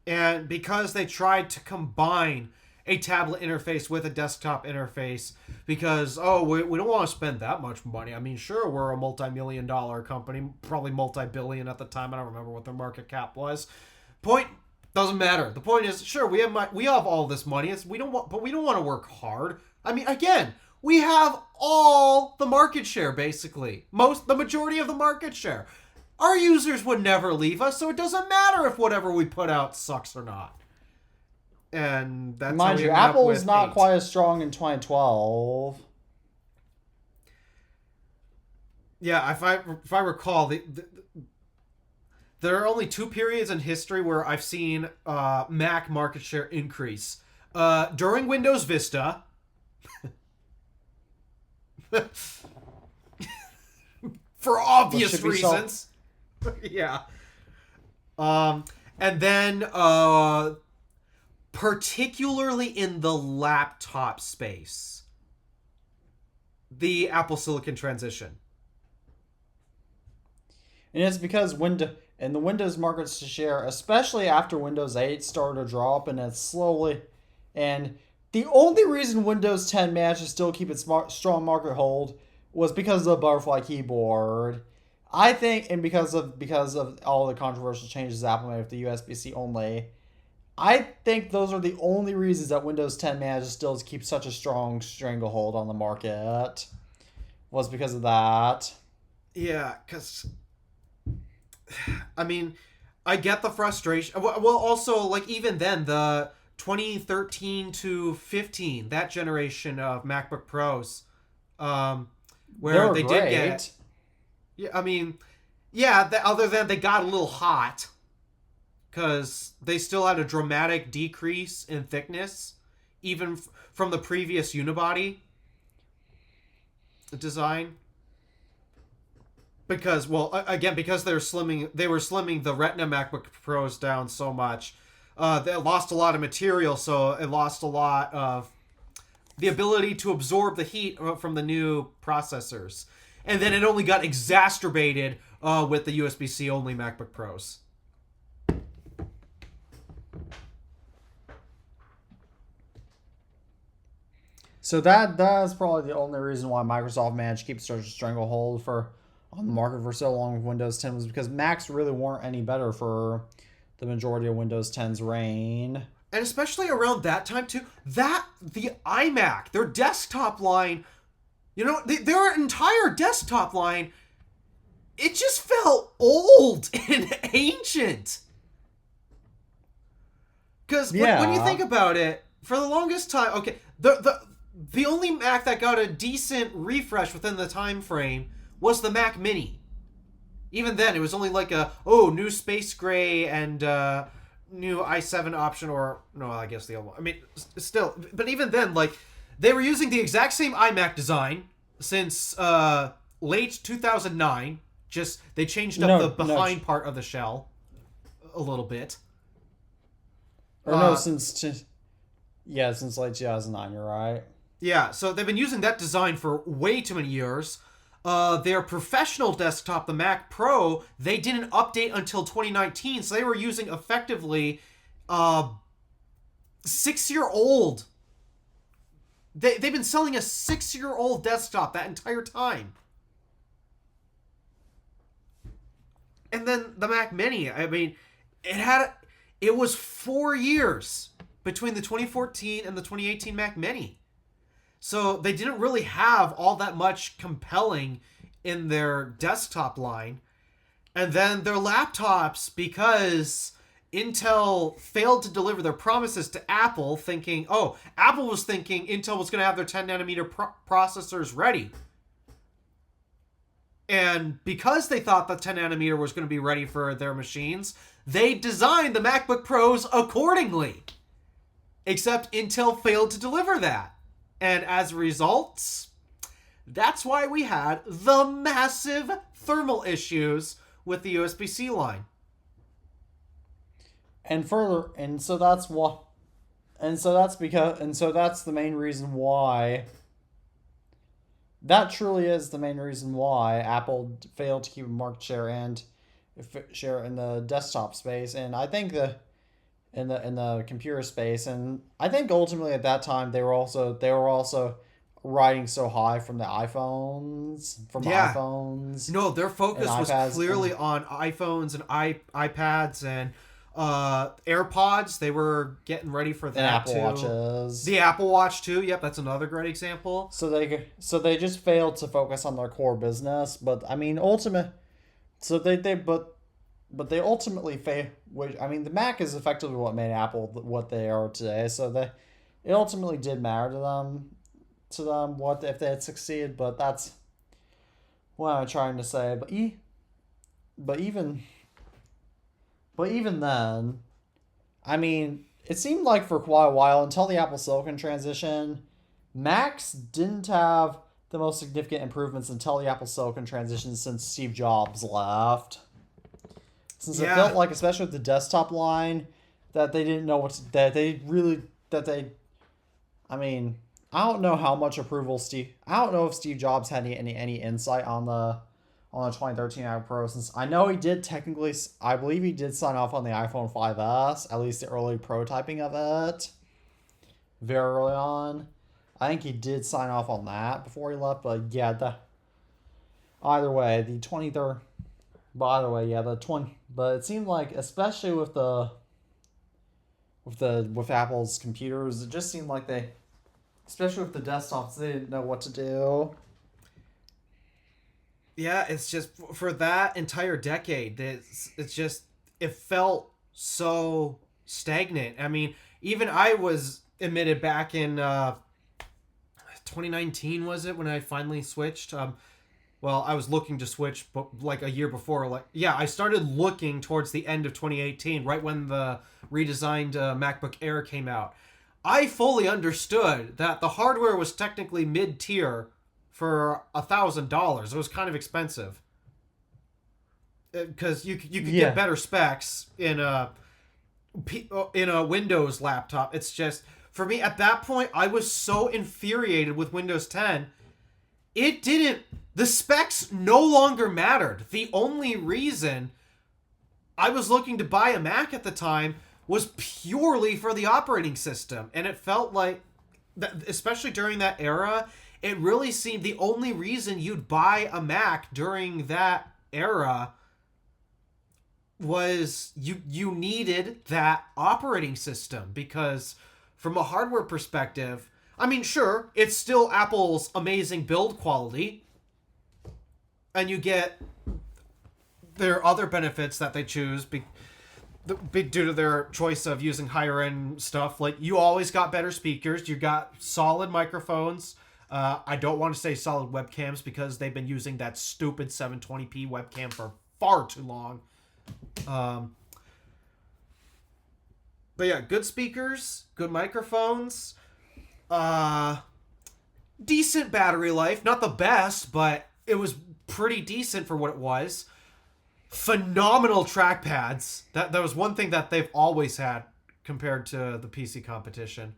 And because they tried to combine a tablet interface with a desktop interface, because, we don't want to spend that much money. I mean, sure, we're a multi-million-dollar company, probably multi-billion at the time. I don't remember what their market cap was. Point doesn't matter. The point is, sure, we have all this money. But we don't want to work hard. I mean, again, we have all the market share, basically. The majority of the market share. Our users would never leave us, so it doesn't matter if whatever we put out sucks or not. And that's mind you, Apple is not quite as strong in 2012. Yeah, if I recall, there are only 2 periods in history where I've seen Mac market share increase. During Windows Vista. For obvious reasons. Yeah. And then particularly in the laptop space, the Apple Silicon transition. And it's because the Windows markets to share, especially after Windows 8 started to drop, and it's slowly. And the only reason Windows 10 managed to still keep its strong market hold was because of the butterfly keyboard. I think, and because of all the controversial changes Apple made with the USB-C only, I think those are the only reasons that Windows 10 managed to still keep such a strong stranglehold on the market. Was because of that. Yeah, because, I mean, I get the frustration. Well, also, like, even then, the 2013 to 15, that generation of MacBook Pros, where they did get... Yeah, I mean, yeah, other than they got a little hot, because they still had a dramatic decrease in thickness, even from the previous unibody design. Because, well, again, because they were slimming the Retina MacBook Pros down so much, they lost a lot of material, so it lost a lot of the ability to absorb the heat from the new processors. And then it only got exacerbated with the USB-C only MacBook Pros. So that's probably the only reason why Microsoft managed to keep such a stranglehold on the market for so long with Windows 10 was because Macs really weren't any better for the majority of Windows 10's reign. And especially around that time too, the iMac, their desktop line, their entire desktop line, it just felt old and ancient. Because when you think about it, for the longest time, okay, the only Mac that got a decent refresh within the time frame was the Mac Mini. Even then, it was only like new space gray and new i7 option, or no, I guess the old one. I mean, still, but even then, like, they were using the exact same iMac design since late 2009. Just they changed up the behind part of the shell a little bit. Or since late 2009. You're right. Yeah, so they've been using that design for way too many years. Their professional desktop, the Mac Pro, they didn't update until 2019, so they were using effectively 6-year-old. They've been selling a 6-year-old desktop that entire time. And then the Mac Mini, I mean, it was 4 years between the 2014 and the 2018 Mac Mini. So they didn't really have all that much compelling in their desktop line, and then their laptops, because Intel failed to deliver their promises to Apple, thinking, oh, Apple was thinking Intel was going to have their 10 nanometer processors ready. And because they thought the 10 nanometer was going to be ready for their machines, they designed the MacBook Pros accordingly. Except Intel failed to deliver that. And as a result, that's why we had the massive thermal issues with the USB-C line. And further, and so that's what, and so that's because, and so that's the main reason why. That truly is the main reason why Apple failed to keep a market share and share in the desktop space, and I think in the computer space, and I think ultimately at that time they were also riding so high from the iPhones, No, their focus was clearly on iPhones and iPads and AirPods. They were getting ready for that, and Apple too. Watches. The Apple Watch too. Yep, that's another great example. So they just failed to focus on their core business. But I mean, but they ultimately failed. I mean, the Mac is effectively what made Apple what they are today. So it ultimately did matter to them. What if they had succeeded? But that's what I'm trying to say. But even then, I mean, it seemed like for quite a while, until the Apple Silicon transition, Macs didn't have the most significant improvements until the Apple Silicon transition since Steve Jobs left. Since it felt like, especially with the desktop line, that they didn't know I mean, I don't know how much approval I don't know if Steve Jobs had any insight on the 2013 iPad Pro, since I know I believe he did sign off on the iPhone 5S, at least the early prototyping of it, very early on. I think he did sign off on that before he left, but yeah, either way, the 23rd, but it seemed like, especially with Apple's computers, it just seemed like especially with the desktops, they didn't know what to do. Yeah, it's just for that entire decade, it felt so stagnant. I mean, even I was admitted back in 2019, was it, when I finally switched? Well, I was looking to switch, but like a year before. I started looking towards the end of 2018, right when the redesigned MacBook Air came out. I fully understood that the hardware was technically mid-tier for $1,000. It was kind of expensive because you could get better specs in a Windows laptop. It's just, for me at that point, I was so infuriated with Windows 10. The specs no longer mattered. The only reason I was looking to buy a Mac at the time was purely for the operating system, and it felt like, especially during that era, it really seemed the only reason you'd buy a Mac during that era was you needed that operating system, because from a hardware perspective, I mean, sure, it's still Apple's amazing build quality, and you get their other benefits that they choose due to their choice of using higher end stuff. Like, you always got better speakers, you got solid microphones. I don't want to say solid webcams, because they've been using that stupid 720p webcam for far too long. But yeah, good speakers, good microphones, decent battery life. Not the best, but it was pretty decent for what it was. Phenomenal trackpads. That was one thing that they've always had compared to the PC competition.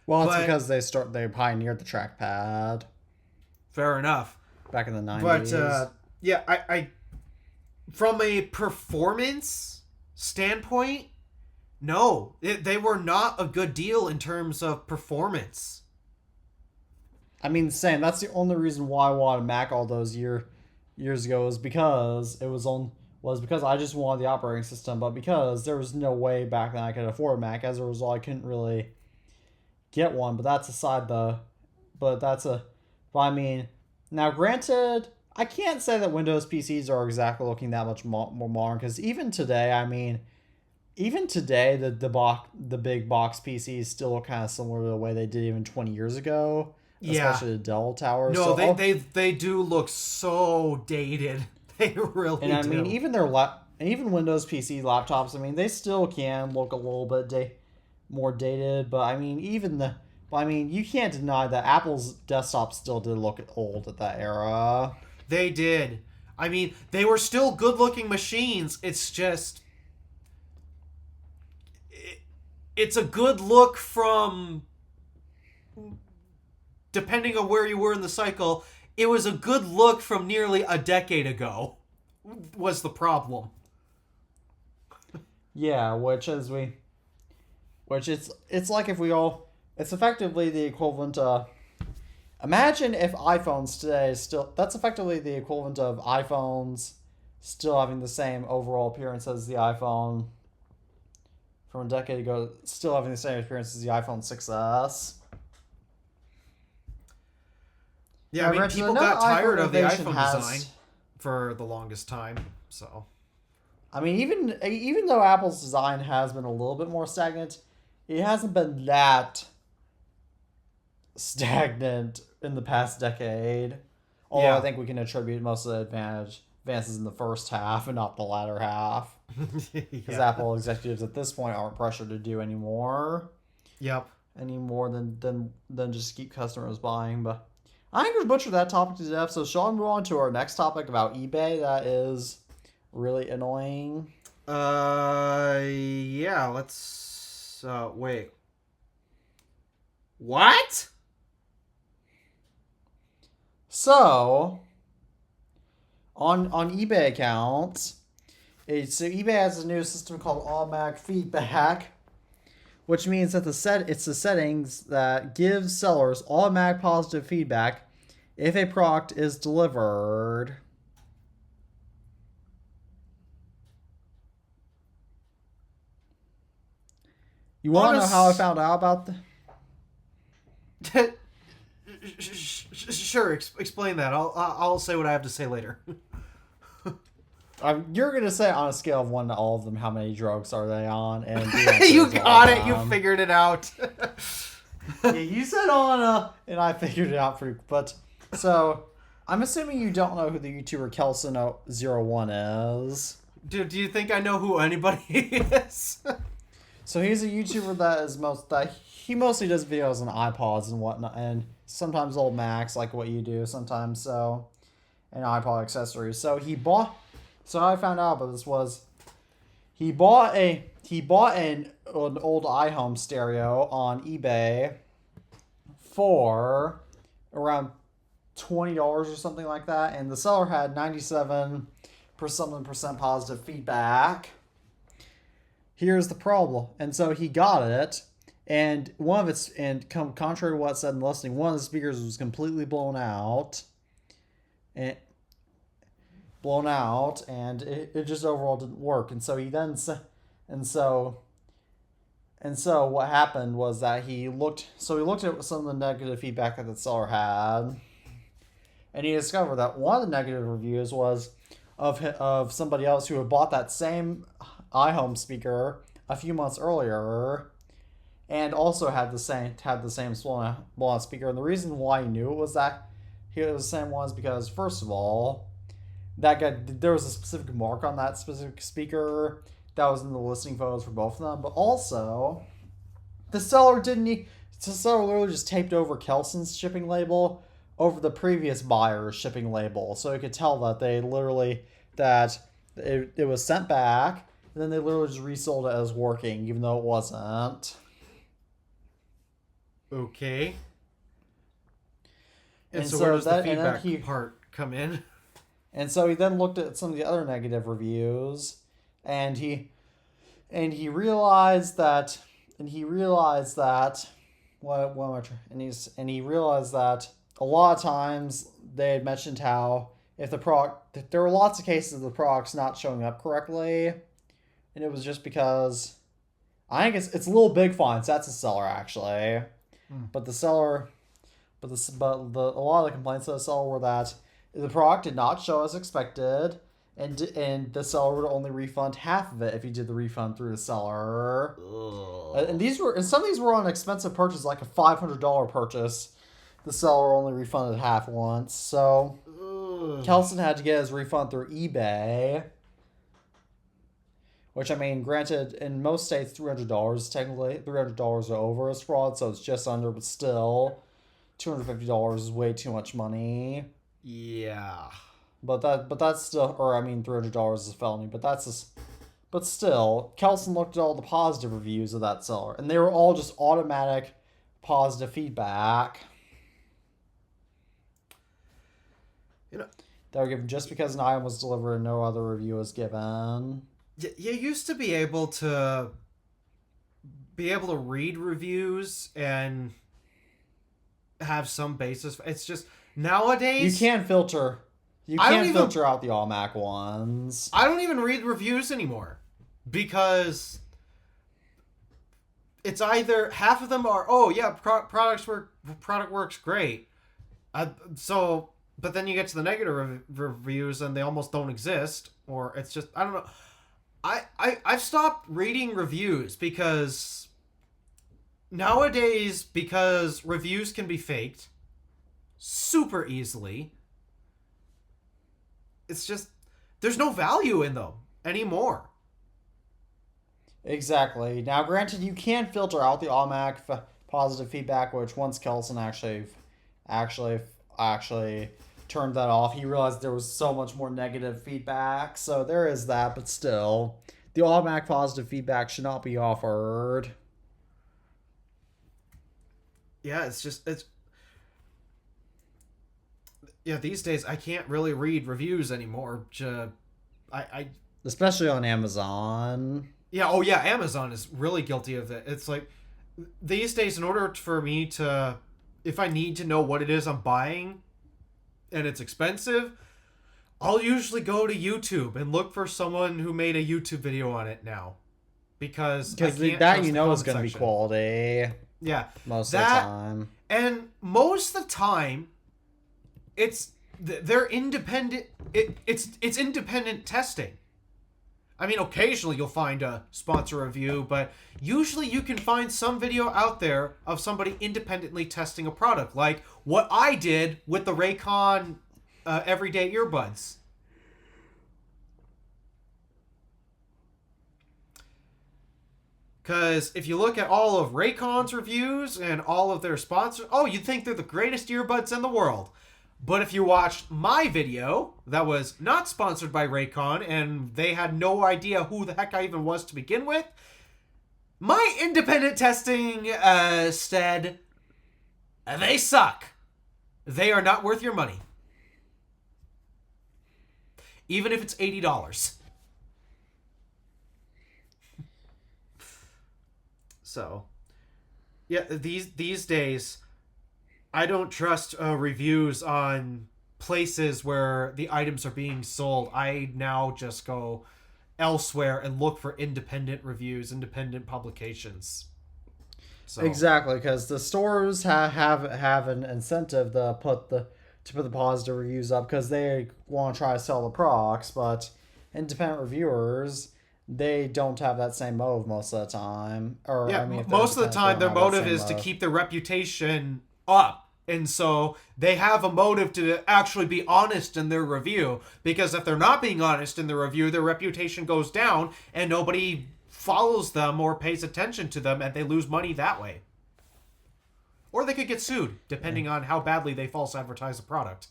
Well, it's because they pioneered the trackpad. Fair enough. Back in the 90s. But I from a performance standpoint, no, they were not a good deal in terms of performance. I mean, same. That's the only reason why I wanted a Mac all those years ago, was because because I just wanted the operating system, but because there was no way back then I could afford a Mac. As a result, I couldn't really get one. But that's aside but I mean, now granted, I can't say that Windows PCs are exactly looking that much more modern, because even today, I mean, even today, the big box PCs still look kind of similar to the way they did even 20 years ago, Yeah. especially the Dell towers. No, So they do look so dated. They really and I do. mean, even Windows PC laptops, I mean, they still can look a little bit more dated, but I mean, you can't deny that Apple's desktop still did look old at that era. They did. I mean, they were still good-looking machines. It's just it's a good look from, depending on where you were in the cycle, it was a good look from nearly a decade ago. Was the problem. Yeah, it's like if we all, it's effectively the equivalent of, imagine if iPhones today that's effectively the equivalent of iPhones still having the same overall appearance as the iPhone from a decade ago, still having the same appearance as the iPhone 6S. Yeah, I mean, Richard, people another got tired of the innovation iPhone design for the longest time, so. I mean, even though Apple's design has been a little bit more stagnant, it hasn't been that stagnant in the past decade. Although Yeah. I think we can attribute most of the advances in the first half and not the latter half, because Yeah. Apple executives at this point aren't pressured to do any more than just keep customers buying. But I think we butchered that topic to death. So shall we move on to our next topic about eBay? That is really annoying. Yeah, let's, wait. What? So, on eBay accounts, so eBay has a new system called automatic feedback, which means that it's the settings that give sellers automatic positive feedback if a product is delivered. You want to know how I found out about Sure, explain that. I'll say what I have to say later. You're gonna say on a scale of 1 to all of them, how many drugs are they on? And You got it. You figured it out. Yeah, you said on and I figured it out for you. But so I'm assuming you don't know who the YouTuber Kelson01 is. Dude, do you think I know who anybody is? So he's a YouTuber he mostly does videos on iPods and whatnot, and sometimes old Macs like what you do, sometimes so, and iPod accessories. So how I found out about this was he bought an old iHome stereo on eBay for around $20 or something like that, and the seller had 97% positive feedback. Here's the problem. And so he got it, and contrary to what said in the listing, one of the speakers was completely blown out, and it just overall didn't work. And so what happened was that he looked at some of the negative feedback that the seller had, and he discovered that one of the negative reviews was of somebody else who had bought that same iHome speaker a few months earlier, and also had the same blown out speaker. And the reason why he knew it was the same one is because, first of all, there was a specific mark on that specific speaker that was in the listing photos for both of them. But also, the seller literally just taped over Kelson's shipping label over the previous buyer's shipping label, so you could tell that it was sent back, and then they literally just resold it as working, even though it wasn't. Okay. And so so where does the that- and then feedback part come in? And so he then looked at some of the other negative reviews, and he realized that he realized that a lot of times they had mentioned how there were lots of cases of the products not showing up correctly, and it was just because I think it's little big fonts. That's the seller actually, but a lot of the complaints of the seller were that The product did not show as expected, and the seller would only refund half of it if you did the refund through the seller. And some of these were on expensive purchases, like a $500 purchase. The seller only refunded half once, so Kelson had to get his refund through eBay. Which, I mean, granted, in most states, $300, technically, $300 are over as fraud, so it's just under, but still, $250 is way too much money. Yeah. But that's still, or I mean, $300 is a felony, but still, Kelson looked at all the positive reviews of that seller, and they were all just automatic positive feedback. You know, they were given just because an item was delivered and no other review was given. You used to be able to read reviews and have some basis. It's just nowadays you can't filter. You can't filter out the iMac ones. I don't even read reviews anymore because it's either half of them are product works great. But then you get to the negative reviews and they almost don't exist, or it's just I don't know. I've stopped reading reviews because nowadays, because reviews can be faked super easily, it's just there's no value in them anymore. Exactly. Now, granted, you can filter out the iMac positive feedback, which once Kelson actually turned that off, he realized there was so much more negative feedback. So there is that, but still, the iMac positive feedback should not be offered. Yeah, these days I can't really read reviews anymore. Especially on Amazon. Yeah, Amazon is really guilty of it. It's like these days, in order for me to, if I need to know what it is I'm buying and it's expensive, I'll usually go to YouTube and look for someone who made a YouTube video on it now. Because that is going to be quality. Yeah. Most of the time. And most of the time, they're independent. It's independent testing. I mean, occasionally you'll find a sponsor review, but usually you can find some video out there of somebody independently testing a product, like what I did with the Raycon everyday earbuds. Because if you look at all of Raycon's reviews and all of their sponsors, you'd think they're the greatest earbuds in the world. But if you watched my video that was not sponsored by Raycon and they had no idea who the heck I even was to begin with, my independent testing said, they suck. They are not worth your money. Even if it's $80. So, yeah, these days, I don't trust reviews on places where the items are being sold. I now just go elsewhere and look for independent reviews, independent publications. So. Exactly, because the stores have an incentive to put the positive reviews up because they want to try to sell the products, but independent reviewers, they don't have that same motive most of the time. Most of the time their motive is to keep their reputation up. And so they have a motive to actually be honest in their review, because if they're not being honest in their review, their reputation goes down and nobody follows them or pays attention to them, and they lose money that way. Or they could get sued, depending on how badly they false advertise a product.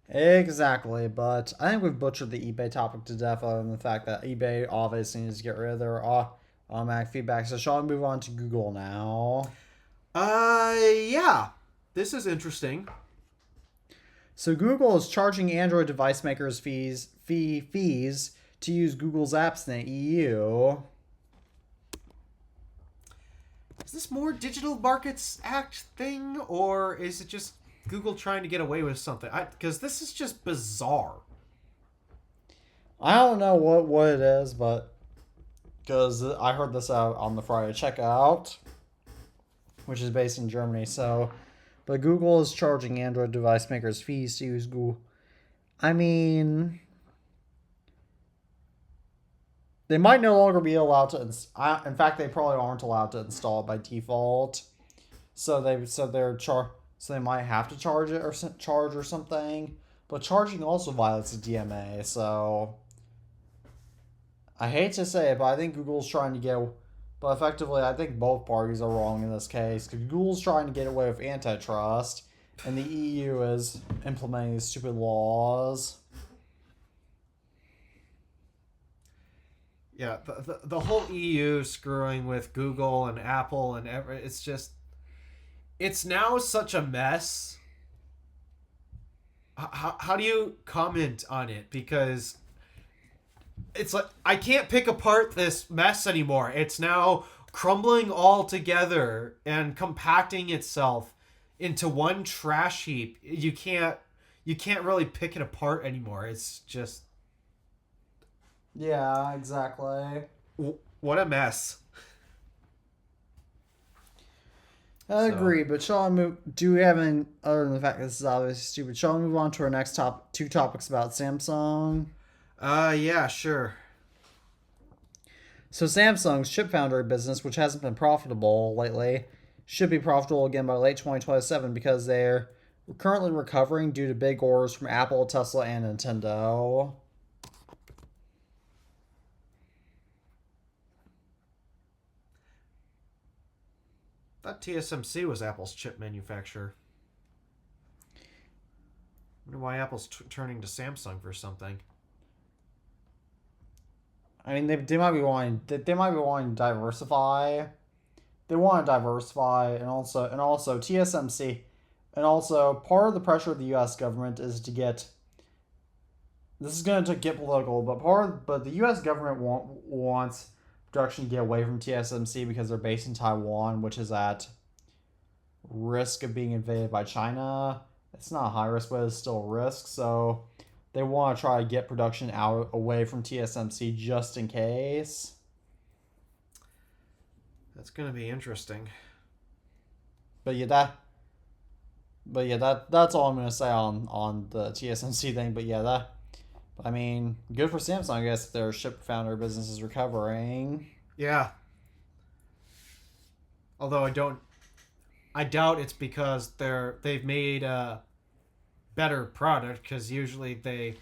Exactly, but I think we've butchered the eBay topic to death, other than the fact that eBay obviously needs to get rid of their automatic feedback. So shall we move on to Google now? Yeah. This is interesting. So Google is charging Android device makers fees to use Google's apps in the EU. Is this more Digital Markets Act thing, or is it just Google trying to get away with something? Because this is just bizarre. I don't know what it is, but because I heard this out on the Friday Checkout, which is based in Germany. So, but Google is charging Android device makers fees to use Google. I mean, they might no longer be allowed to. In fact, they probably aren't allowed to install it by default. So they might have to charge it or something. But charging also violates the DMA. So I hate to say it, but I think Google's trying to get. But effectively, I think both parties are wrong in this case. Because Google's trying to get away with antitrust, and the EU is implementing these stupid laws. Yeah, the whole EU screwing with Google and Apple and it's just, it's now such a mess. How do you comment on it? Because it's like, I can't pick apart this mess anymore. It's now crumbling all together and compacting itself into one trash heap. You can't really pick it apart anymore. It's just, Yeah, exactly. what a mess. I agree, but shall I move? Do we have any, other than the fact that this is obviously stupid, shall we move on to our next two topics about Samsung? Yeah, sure. So Samsung's chip foundry business, which hasn't been profitable lately, should be profitable again by late 2027 because they're currently recovering due to big orders from Apple, Tesla, and Nintendo. I thought TSMC was Apple's chip manufacturer. I wonder why Apple's turning to Samsung for something. I mean, they might be wanting to diversify. They want to diversify, and also TSMC, and also part of the pressure of the U.S. government is to get. This is going to get political, but the U.S. government wants production to get away from TSMC because they're based in Taiwan, which is at risk of being invaded by China. It's not a high risk, but it's still a risk. So they want to try to get production away from TSMC just in case. That's going to be interesting. But that's all I'm going to say on the TSMC thing. But yeah, I mean, good for Samsung, I guess, if their chip founder business is recovering. Yeah. Although I doubt it's because they've made a better product, because usually in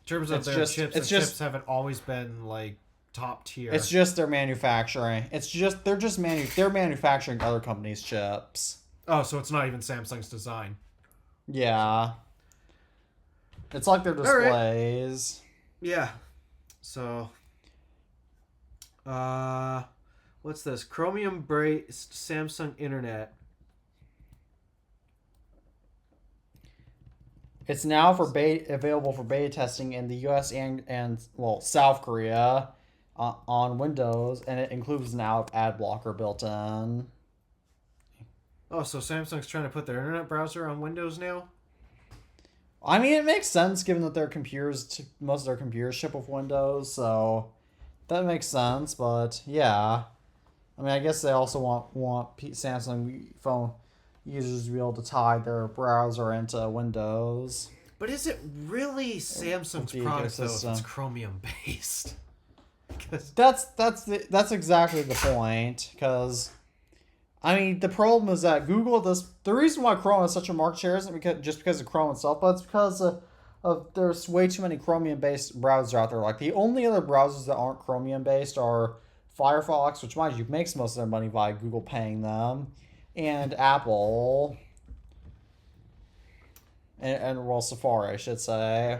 terms of their chips, chips haven't always been like top tier. It's just their manufacturing. They're manufacturing other companies' chips. Oh, so it's not even Samsung's design. Yeah. It's like their displays. Right. Yeah. So, what's this? Chromium-based Samsung Internet. It's now available for beta testing in the U.S. and South Korea on Windows, and it includes an ad blocker built in. Oh, so Samsung's trying to put their internet browser on Windows now? I mean, it makes sense given that most of their computers ship with Windows, so that makes sense. But yeah, I mean, I guess they also want Samsung phone users to be able to tie their browser into Windows. But is it really Samsung's product though if it's Chromium based? That's exactly the point. Because I mean, the problem is that the reason why Chrome has such a market share isn't because of Chrome itself, but it's because of there's way too many Chromium-based browsers out there. Like, the only other browsers that aren't Chromium-based are Firefox, which, mind you, makes most of their money via Google paying them, and Apple, and Safari, I should say.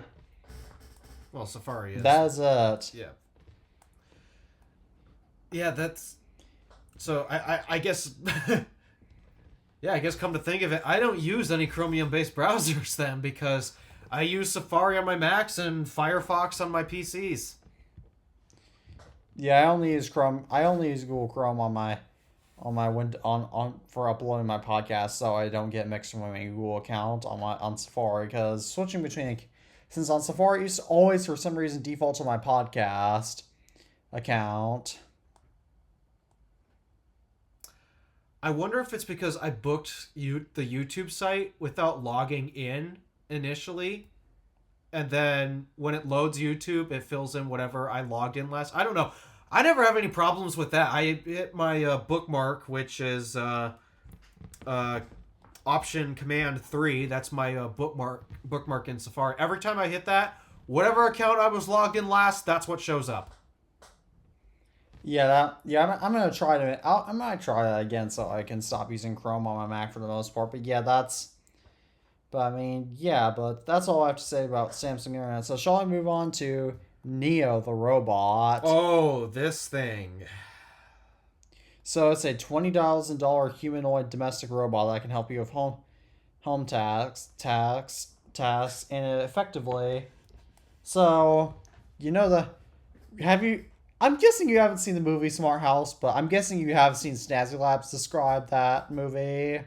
Well, Safari is. That is it. Yeah. Yeah, that's... So, I guess... yeah, I guess come to think of it, I don't use any Chromium-based browsers then, because I use Safari on my Macs and Firefox on my PCs. Yeah, I only use Google Chrome on my for uploading my podcast, so I don't get mixed with my Google account on Safari, because switching between, since on Safari it used to always for some reason default to my podcast account. I wonder if it's because I booked the YouTube site without logging in initially, and then when it loads YouTube, it fills in whatever I logged in last. I don't know. I never have any problems with that. I hit my bookmark, which is Option Command 3. That's my bookmark in Safari. Every time I hit that, whatever account I was logged in last, that's what shows up. Yeah, I'm gonna try I'm gonna try that again so I can stop using Chrome on my Mac for the most part. But yeah, but that's all I have to say about Samsung Internet. So shall I move on to Neo the robot? Oh, this thing. So it's a $20,000 humanoid domestic robot that can help you with home tasks, and it effectively. So, I'm guessing you haven't seen the movie Smart House, but I'm guessing you have seen Snazzy Labs describe that movie.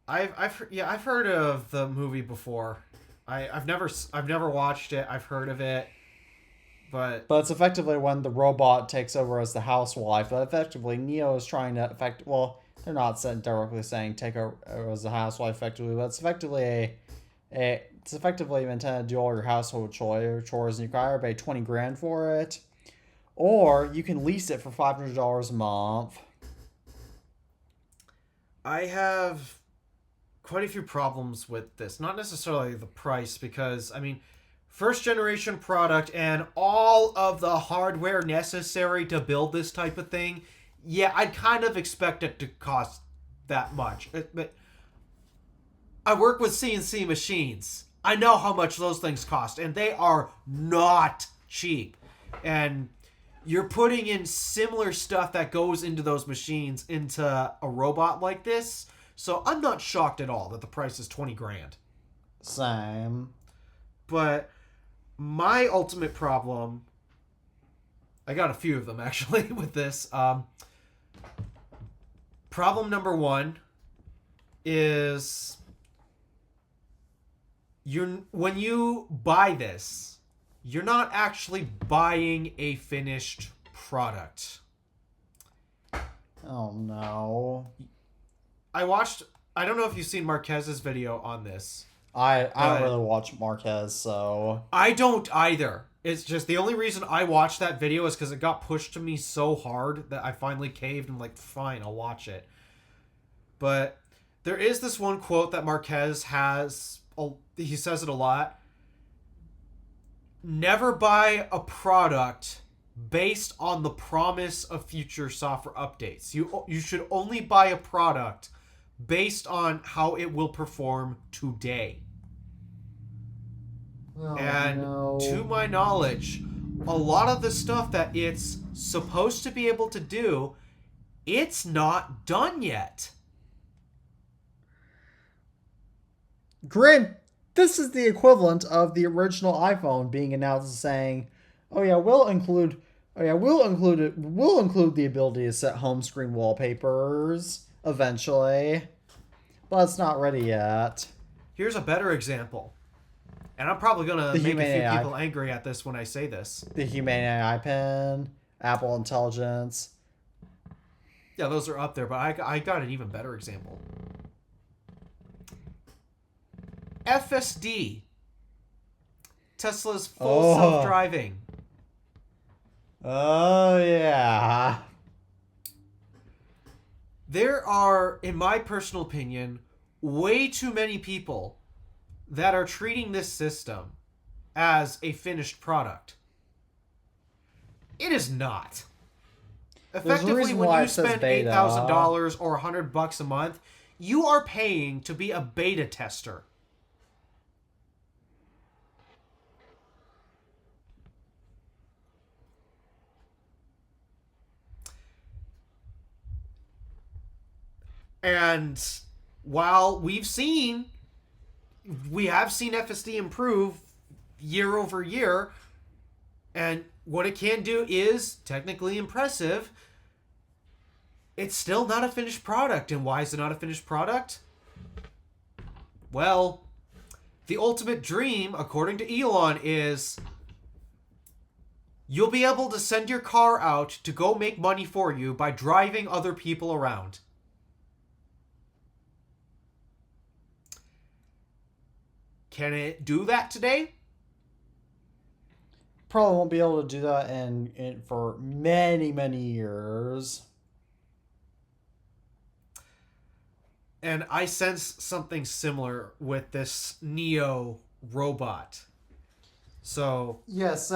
I've heard of the movie before. I've never watched it. I've heard of it, but it's effectively when the robot takes over as the housewife. But effectively, Neo is trying to they're not directly saying take over as the housewife effectively, but it's effectively intended to do all your household chores, and you can either pay $20,000 for it, or you can lease it for $500 a month. I have quite a few problems with this. Not necessarily the price, because, I mean, first generation product and all of the hardware necessary to build this type of thing, yeah, I'd kind of expect it to cost that much. But I work with CNC machines. I know how much those things cost, and they are not cheap. And you're putting in similar stuff that goes into those machines into a robot like this, so I'm not shocked at all that the price is $20,000. Same. But my ultimate problem, I got a few of them actually with this. Problem number one is when you buy this, you're not actually buying a finished product. Oh no. I don't know if you've seen Marquez's video on this. I don't really watch Marquez, so I don't either. It's just the only reason I watched that video is because it got pushed to me so hard that I finally caved and like, fine, I'll watch it. But there is this one quote that Marquez has. He says it a lot. Never buy a product based on the promise of future software updates. You should only buy a product based on how it will perform today. Oh, and no. To my knowledge, a lot of the stuff that it's supposed to be able to do, it's not done yet. Grant, this is the equivalent of the original iPhone being announced as saying, we'll include the ability to set home screen wallpapers eventually, but it's not ready yet. Here's a better example. And I'm probably going to make a few people angry at this when I say this. The Humane AI Pen, Apple Intelligence. Yeah, those are up there, but I got an even better example. FSD. Tesla's full self-driving. Oh, yeah. There are, in my personal opinion, way too many people that are treating this system as a finished product. It is not. Effectively, when you spend $8,000 or $100 a month, you are paying to be a beta tester. And while we have seen FSD improve year over year, and what it can do is technically impressive, it's still not a finished product. And why is it not a finished product? Well, the ultimate dream, according to Elon, is you'll be able to send your car out to go make money for you by driving other people around. Can it do that today? Probably won't be able to do that for many, many years. And I sense something similar with this Neo robot. So, Yes,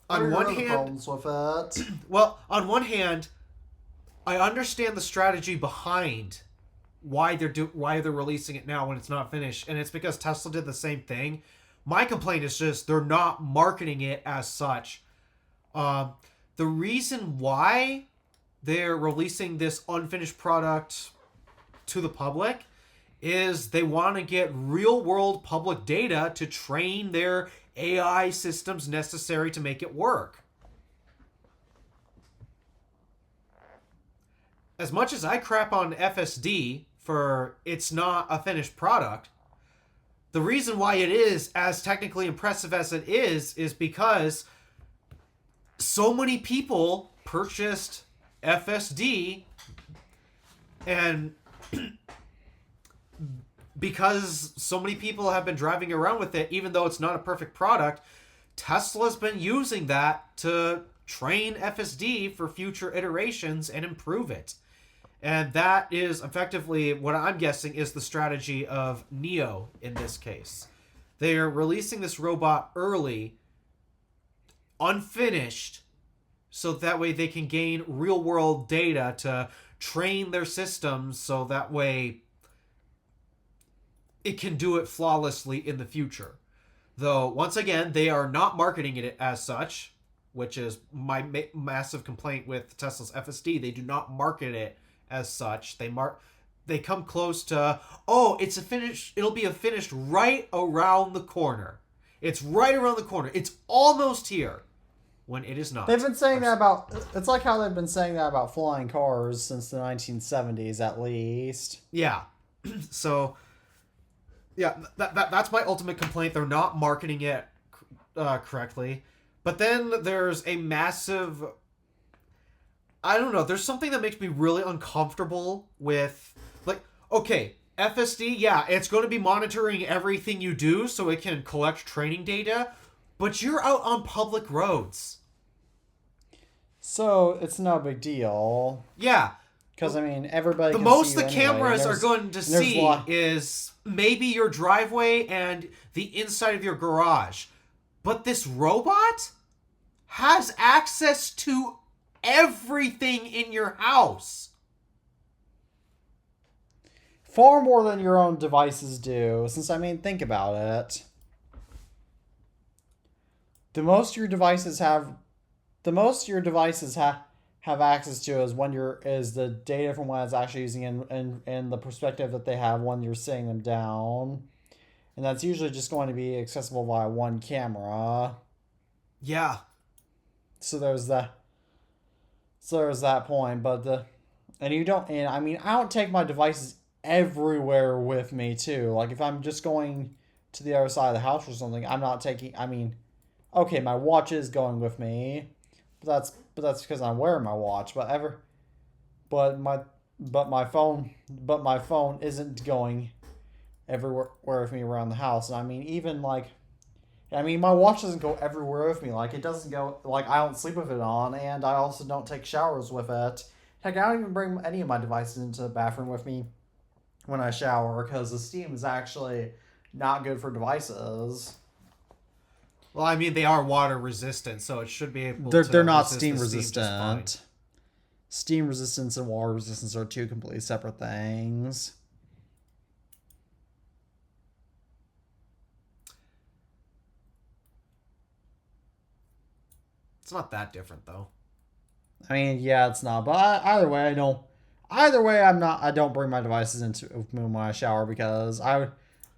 on one hand, problems with it. well, on one hand, I understand the strategy behind why they're releasing it now when it's not finished, and it's because Tesla did the same thing. My complaint is just they're not marketing it as such. The reason why they're releasing this unfinished product to the public is they want to get real world public data to train their AI systems necessary to make it work. As much as I crap on FSD for it's not a finished product, the reason why it is as technically impressive as it is because so many people purchased FSD, and because so many people have been driving around with it, even though it's not a perfect product, Tesla's been using that to train FSD for future iterations and improve it. And that is effectively what I'm guessing is the strategy of Neo in this case. They're releasing this robot early, unfinished, so that way they can gain real world data to train their systems so that way it can do it flawlessly in the future. Though, once again, they are not marketing it as such, which is my massive complaint with Tesla's FSD. They do not market it as such. They come close to, it's a finish. It'll be a finished right around the corner. It's right around the corner. It's almost here, when it is not. They've been saying that about. It's like how they've been saying that about flying cars since the 1970s, at least. Yeah. So, yeah, that's my ultimate complaint. They're not marketing it correctly. But then there's a massive. I don't know. There's something that makes me really uncomfortable with, like, okay, FSD, yeah, it's going to be monitoring everything you do so it can collect training data, but you're out on public roads. So it's no big deal. Yeah. Because, I mean, everybody the can most see you the anyway, cameras are going to see is maybe your driveway and the inside of your garage. But this robot has access to everything in your house. Far more than your own devices do. Since, I mean, think about it. The most your devices have access to is the data from when it's actually using and the perspective that they have when you're sitting them down. And that's usually just going to be accessible via one camera. Yeah. So there's that point, but I don't take my devices everywhere with me too. Like if I'm just going to the other side of the house or something, I'm not taking, okay, my watch is going with me, but that's because I'm wearing my watch. But my phone isn't going everywhere with me around the house. And my watch doesn't go everywhere with me. Like it doesn't go, like I don't sleep with it on, and I also don't take showers with it. Heck, I don't even bring any of my devices into the bathroom with me when I shower because the steam is actually not good for devices. Well, I mean, they are water resistant, so it should be able They're not resist steam the resistant. Steam resistance and water resistance are two completely separate things. It's not that different, though. I mean, yeah, it's not. But either way, I don't bring my devices into when I shower because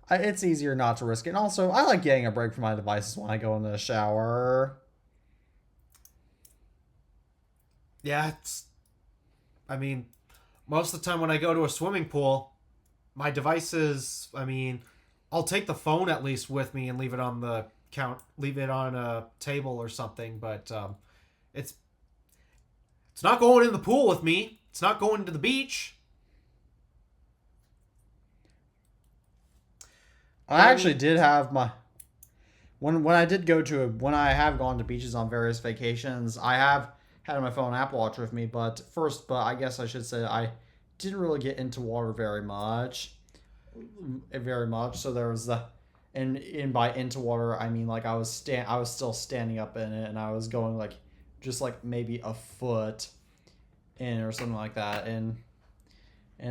it's easier not to risk it. And also, I like getting a break from my devices when I go into the shower. Yeah, most of the time when I go to a swimming pool, my devices, I'll take the phone at least with me and leave it on a table or something, but it's not going in the pool with me. It's not going to the beach. I actually did have my when I did go to when I have gone to beaches on various vacations, I have had my phone Apple Watch with me, but I guess I should say I didn't really get into water very much. So there was the and by into water I mean like I was still standing up in it and I was going like just like maybe a foot in or something like that and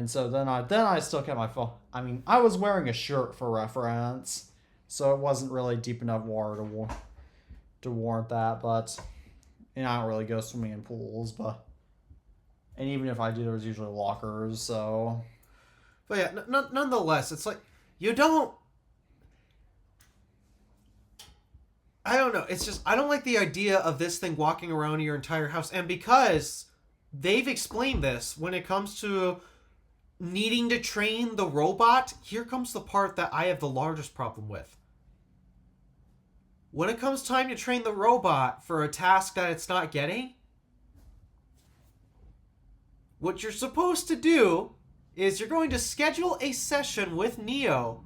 so then I still kept my phone. I mean I was wearing a shirt for reference, so it wasn't really deep enough water to warrant that. But I don't really go swimming in pools, and even if I do, there's usually lockers. So, but yeah, nonetheless, it's like you don't. I don't know. It's just I don't like the idea of this thing walking around your entire house, and because they've explained this when it comes to needing to train the robot, here comes the part that I have the largest problem with. When it comes time to train the robot for a task that it's not getting, what you're supposed to do is you're going to schedule a session with Neo,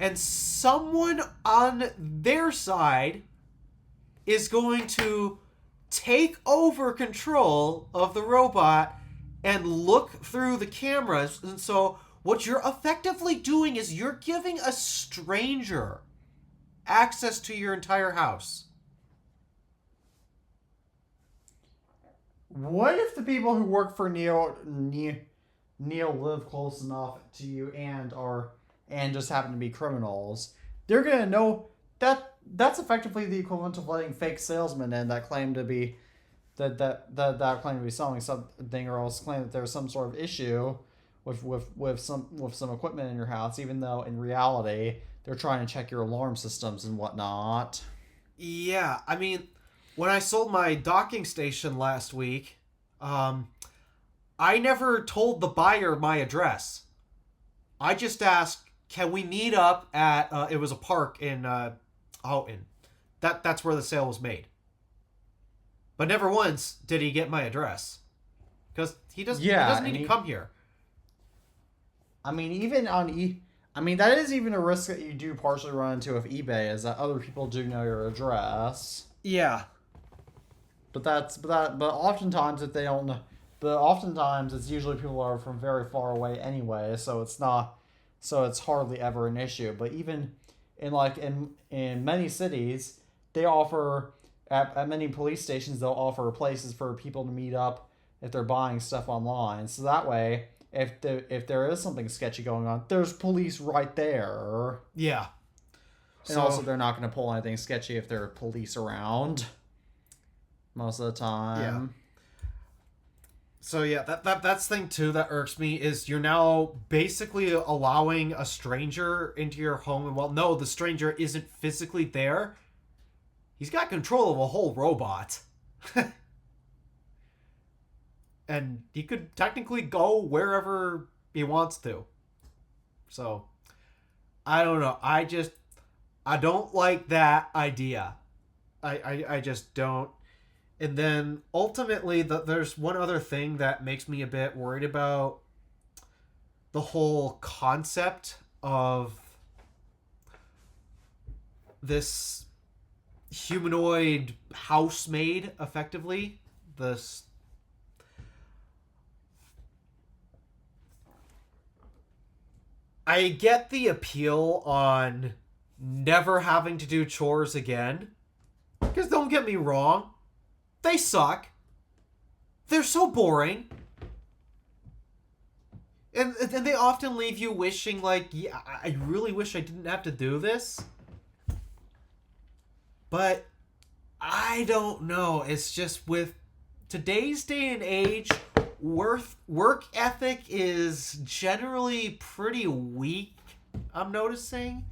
and someone on their side is going to take over control of the robot and look through the cameras. And so what you're effectively doing is you're giving a stranger access to your entire house. What if the people who work for Neo live close enough to you and just happen to be criminals? They're gonna know that that's effectively the equivalent of letting fake salesmen in that claim to be that claim to be selling something, or else claim that there's some sort of issue with some equipment in your house, even though in reality they're trying to check your alarm systems and whatnot. Yeah, I mean, when I sold my docking station last week, I never told the buyer my address. I just asked, can we meet up at, it was a park in Houghton. That's where the sale was made. But never once did he get my address. Because he doesn't need to come here. I mean, even on I mean, that is even a risk that you do partially run into with eBay, is that other people do know your address. Yeah. But oftentimes if they don't know, but oftentimes it's usually people are from very far away anyway, so it's hardly ever an issue. But even in many cities, they offer at many police stations, they'll offer places for people to meet up if they're buying stuff online. So that way, if there is something sketchy going on, there's police right there. Yeah. And also, they're not going to pull anything sketchy if there are police around most of the time. Yeah. So yeah, that's the thing too that irks me is you're now basically allowing a stranger into your home, and well, no, the stranger isn't physically there. He's got control of a whole robot. And he could technically go wherever he wants to. So, I don't know. I don't like that idea. I just don't. And then, ultimately, there's one other thing that makes me a bit worried about the whole concept of this humanoid housemaid, effectively. This... I get the appeal on never having to do chores again. Because don't get me wrong, they suck. They're so boring. And they often leave you wishing, like, yeah, I really wish I didn't have to do this. But I don't know. It's just with today's day and age, work ethic is generally pretty weak, I'm noticing.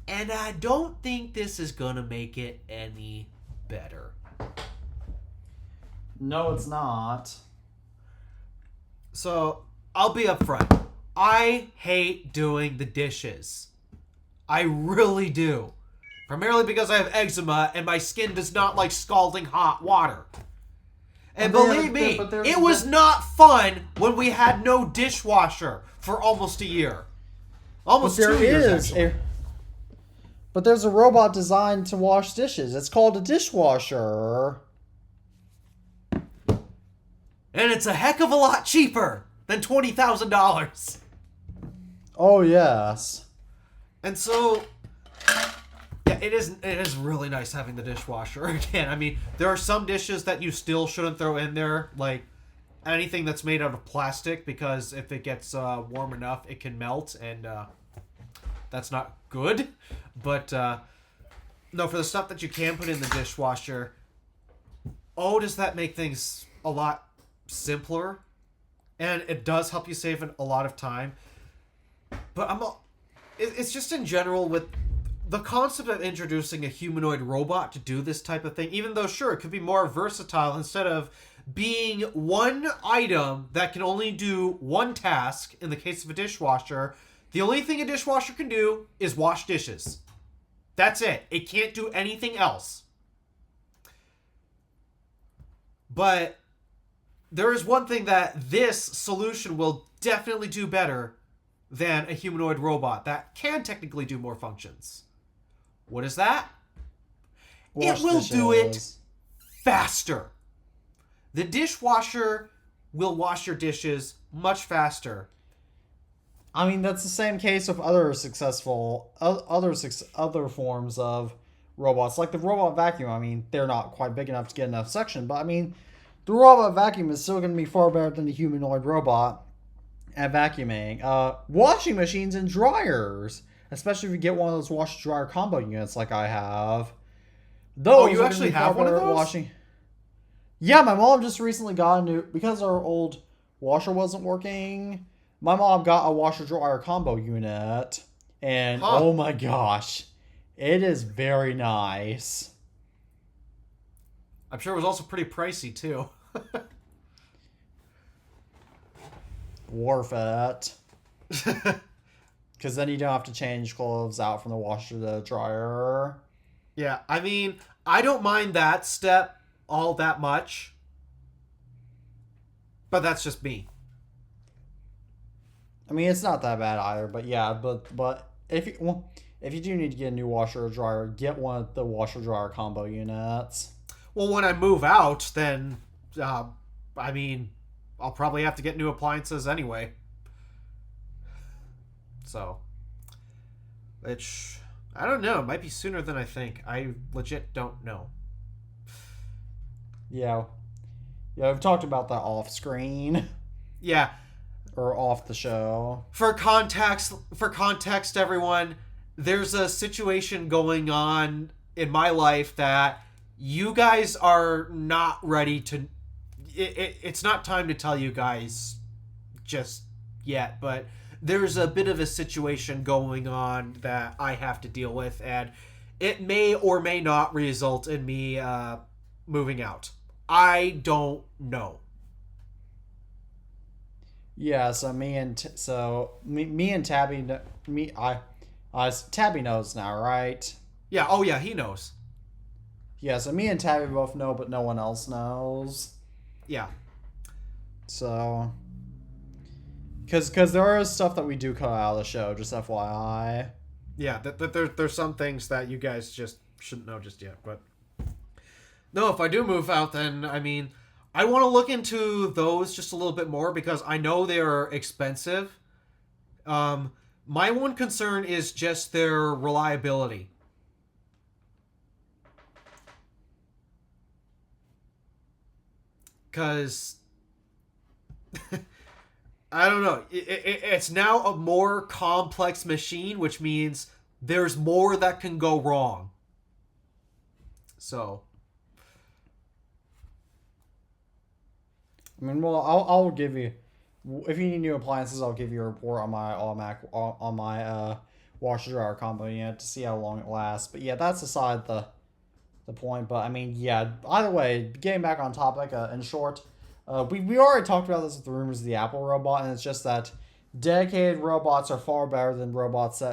And I don't think this is going to make it any better. No, it's not. So, I'll be upfront. I hate doing the dishes. I really do. Primarily because I have eczema and my skin does not like scalding hot water. And believe me, it was not fun when we had no dishwasher for almost a year. Almost But there 2 years, is actually. but there's a robot designed to wash dishes. It's called a dishwasher. And it's a heck of a lot cheaper than $20,000. Oh yes. And so, yeah, it is really nice having the dishwasher again. I mean, there are some dishes that you still shouldn't throw in there, like anything that's made out of plastic, because if it gets warm enough, it can melt, and that's not good. But no, for the stuff that you can put in the dishwasher, oh, does that make things a lot simpler, and it does help you save a lot of time. But it's just in general with the concept of introducing a humanoid robot to do this type of thing, even though sure it could be more versatile instead of being one item that can only do one task. In the case of a dishwasher, the only thing a dishwasher can do is wash dishes. That's it. It can't do anything else. But there is one thing that this solution will definitely do better than a humanoid robot that can technically do more functions. What is that? Wash it will dishes. do it faster. The dishwasher will wash your dishes much faster. I mean, that's the same case of other other forms of robots, like the robot vacuum. I mean, they're not quite big enough to get enough suction, but I mean, the robot vacuum is still going to be far better than the humanoid robot at vacuuming. Washing machines and dryers, especially if you get one of those washer-dryer combo units like I have. Those you are gonna actually be far have one of better at those? washing. Yeah, my mom just recently got a new, because our old washer wasn't working. My mom got a washer-dryer combo unit, and oh my gosh, it is very nice. I'm sure it was also pretty pricey too. Worth it. Because then you don't have to change clothes out from the washer to the dryer. Yeah, I mean, I don't mind that step all that much. But that's just me. I mean, it's not that bad either, but yeah, but if you do need to get a new washer or dryer, get one of the washer dryer combo units. Well, when I move out, then, I mean, I'll probably have to get new appliances anyway. So, which, I don't know, it might be sooner than I think. I legit don't know. Yeah, we've talked about that off screen Yeah, or off the show. for context, everyone, there's a situation going on in my life that you guys are not ready to. It's not time to tell you guys just yet, but there's a bit of a situation going on that I have to deal with, and it may or may not result in me moving out. I don't know. Yeah, so me and Tabby, Tabby knows now, right? Yeah. Oh yeah, he knows. Yeah, so me and Tabby both know, but no one else knows. Yeah. So, because there is stuff that we do cut out of the show, just FYI. Yeah. There's some things that you guys just shouldn't know just yet, but no, if I do move out, then I mean, I want to look into those just a little bit more because I know they're expensive. My one concern is just their reliability. Because I don't know, it's now a more complex machine, which means there's more that can go wrong. So, I mean, well, I'll give you, if you need new appliances, I'll give you a report on my washer dryer combo unit to see how long it lasts. But yeah, that's aside the point. But I mean, yeah. Either way, getting back on topic. In short, we already talked about this with the rumors of the Apple robot, and it's just that dedicated robots are far better than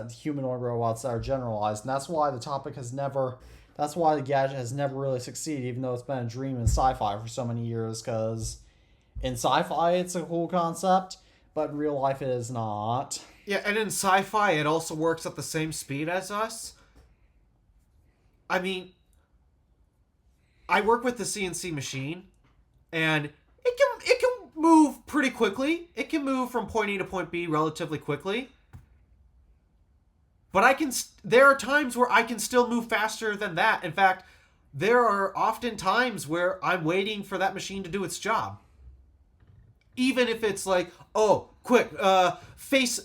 humanoid robots that are generalized, and that's why the topic has never. That's why the gadget has never really succeeded, even though it's been a dream in sci-fi for so many years. Because in sci-fi, it's a cool concept, but in real life, it is not. Yeah, and in sci-fi, it also works at the same speed as us. I mean, I work with the CNC machine, and it can move pretty quickly. It can move from point A to point B relatively quickly. But there are times where I can still move faster than that. In fact, there are often times where I'm waiting for that machine to do its job. Even if it's like, oh, quick, face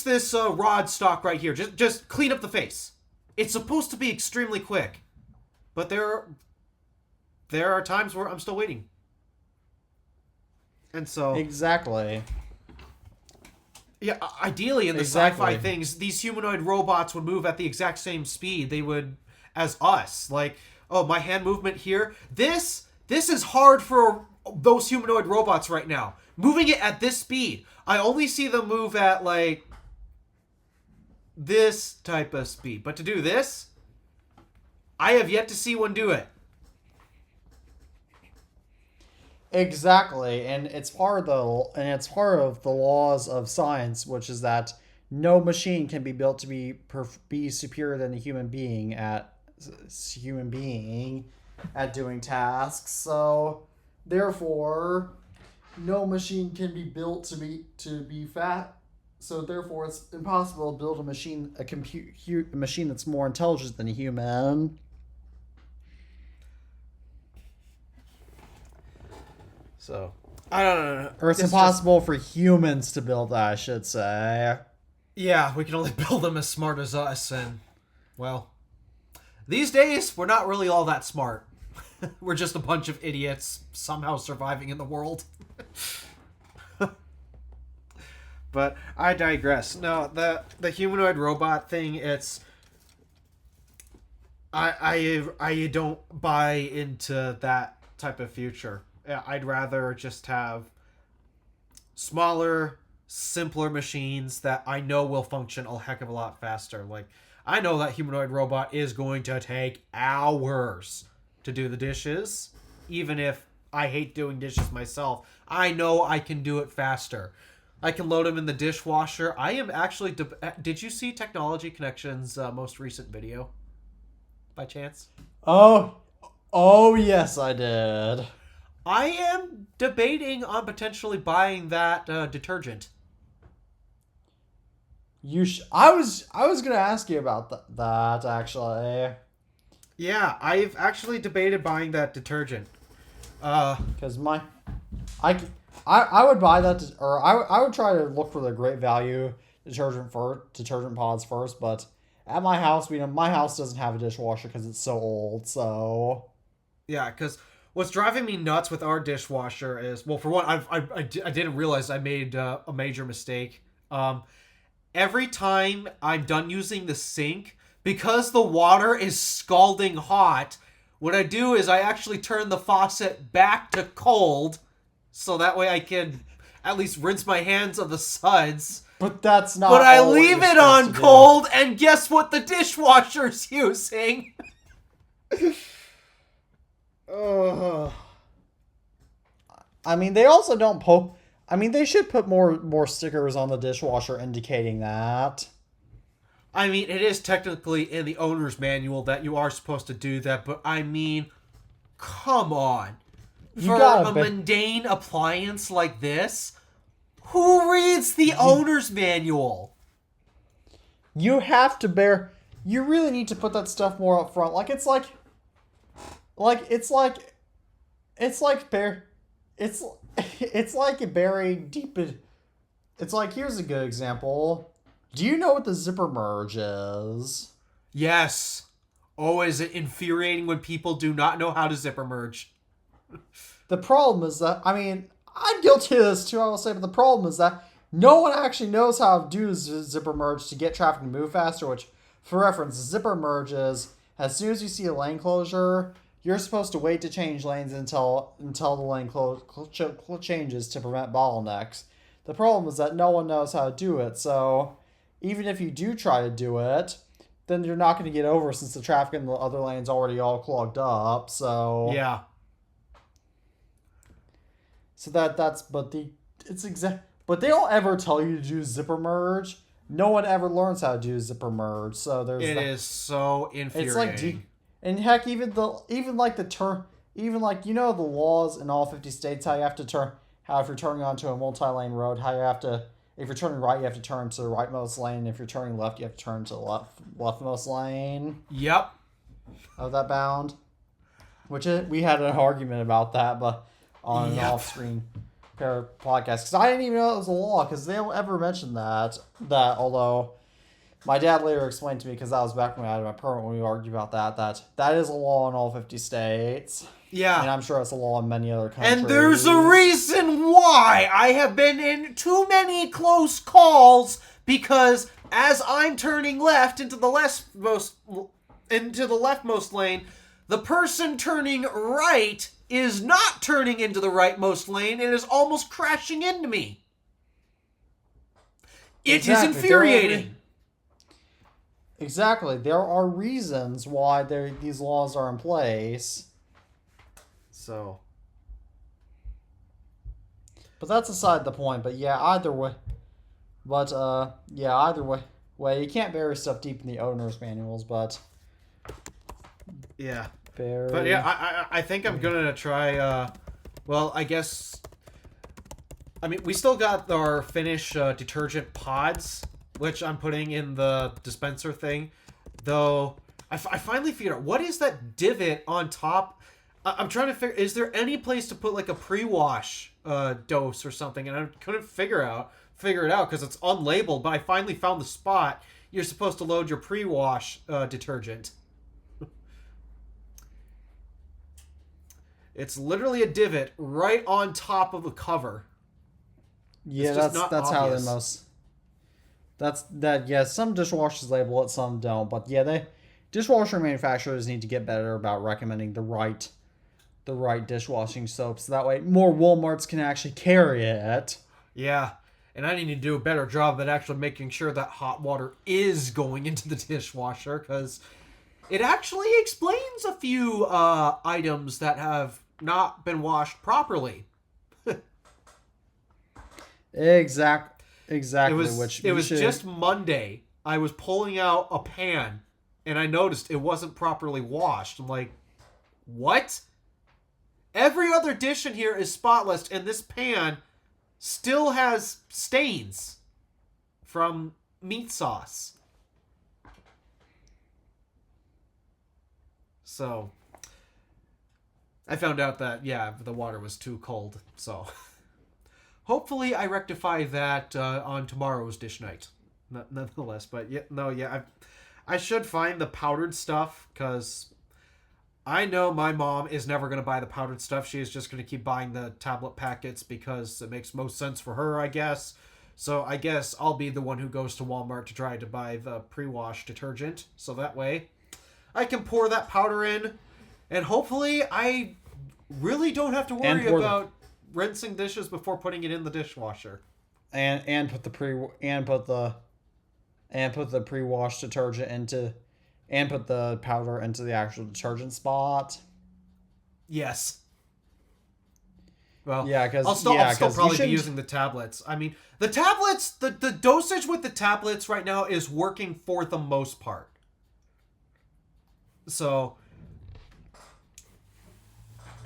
this rod stock right here. Just clean up the face. It's supposed to be extremely quick, but there are times where I'm still waiting. And so Exactly. yeah, ideally in the Exactly. sci-fi things, these humanoid robots would move at the exact same speed they would as us. Like, oh, my hand movement here. This is hard for those humanoid robots right now. Moving it at this speed. I only see them move at like this type of speed. But to do this, I have yet to see one do it. Exactly, and it's part of the laws of science, which is that no machine can be built to be superior than a human being at doing tasks. So, therefore, no machine can be built to be fat. So therefore, it's impossible to build a machine a machine that's more intelligent than a human. So I don't know. Or it's impossible for humans to build that, I should say. Yeah, we can only build them as smart as us, and well, these days we're not really all that smart. We're just a bunch of idiots somehow surviving in the world. But I digress. No, the humanoid robot thing, it's I don't buy into that type of future. I'd rather just have smaller, simpler machines that I know will function a heck of a lot faster. Like, I know that humanoid robot is going to take hours to do the dishes, even if I hate doing dishes myself. I know I can do it faster. I can load them in the dishwasher. I am actually... Did you see Technology Connections' most recent video? By chance? Oh yes, I did. I am debating on potentially buying that detergent. I was gonna ask you about that actually. Yeah, I've actually debated buying that detergent. Because I would buy that, or I would try to look for the great value detergent pods first. But at my house, my house doesn't have a dishwasher because it's so old. So Yeah, because what's driving me nuts with our dishwasher is, well, for one, I didn't realize I made a major mistake. Every time I'm done using the sink, because the water is scalding hot, what I do is I actually turn the faucet back to cold, so that way I can at least rinse my hands of the suds. But that's not. But I all leave you're it on supposed to do. cold, and guess what the dishwasher's using? Ugh. I mean, they also don't poke. I mean, they should put more stickers on the dishwasher indicating that. I mean, it is technically in the owner's manual that you are supposed to do that, but I mean, come on. For a mundane appliance like this, who reads the owner's manual? You have to bear. You really need to put that stuff more up front. It's like buried deep in. It's like, here's a good example. Do you know what the zipper merge is? Yes. Oh, is it infuriating when people do not know how to zipper merge? The problem is that, I mean, I'm guilty of this too, I will say, but the problem is that no one actually knows how to do zipper merge to get traffic to move faster, which, for reference, zipper merge is, as soon as you see a lane closure, you're supposed to wait to change lanes until the lane changes to prevent bottlenecks. The problem is that no one knows how to do it, so even if you do try to do it, then you're not going to get over since the traffic in the other lane's already all clogged up, so... Yeah. So that's... But but they don't ever tell you to do zipper merge. No one ever learns how to do zipper merge. So there's It is so infuriating. It's like and heck, even the laws in all 50 states, how you have to turn, how if you're turning onto a multi-lane road, how you have to, if you're turning right, you have to turn to the rightmost lane. If you're turning left, you have to turn to the leftmost lane. Yep. Of that bound. Which we had an argument about that, but on an off-screen pair of podcasts, because I didn't even know it was a law, because they don't ever mention that. Although my dad later explained to me, because that was back when I had my permit, when we argued about that is a law in all 50 states. Yeah. And I'm sure it's a law in many other countries. And there's a reason why I have been in too many close calls, because as I'm turning left into the leftmost lane, the person turning right is not turning into the rightmost lane and is almost crashing into me. It is infuriating. Exactly. There are reasons why these laws are in place. So. But that's aside the point. But yeah, either way. Either way, you can't bury stuff deep in the owner's manuals, but. Yeah. But yeah, I think I'm gonna try. Well, I guess. I mean, we still got our Finish detergent pods, which I'm putting in the dispenser thing. Though I finally figured out what is that divot on top. I'm trying to figure. Is there any place to put like a pre-wash dose or something? And I couldn't figure it out because it's unlabeled. But I finally found the spot. You're supposed to load your pre-wash detergent. It's literally a divot right on top of the cover. Yeah, that's how they most. Yeah, some dishwashers label it, some don't. But yeah, dishwasher manufacturers need to get better about recommending the right dishwashing soap, so that way more Walmarts can actually carry it. Yeah, and I need to do a better job at actually making sure that hot water is going into the dishwasher, because it actually explains a few items that have not been washed properly. Exactly. It was just Monday. I was pulling out a pan, and I noticed it wasn't properly washed. I'm like, what? Every other dish in here is spotless, and this pan still has stains from meat sauce. So I found out that, yeah, the water was too cold. So hopefully I rectify that on tomorrow's dish night. Nonetheless, but I should find the powdered stuff, because I know my mom is never going to buy the powdered stuff. She is just going to keep buying the tablet packets because it makes most sense for her, I guess. So I guess I'll be the one who goes to Walmart to try to buy the pre-wash detergent. So that way I can pour that powder in, and hopefully I really don't have to worry about rinsing dishes before putting it in the dishwasher. And put the pre-wash detergent into, and put the powder into the actual detergent spot. Yes. Well, yeah, because I'll still probably be using the tablets. I mean, the tablets, the dosage with the tablets right now is working for the most part. So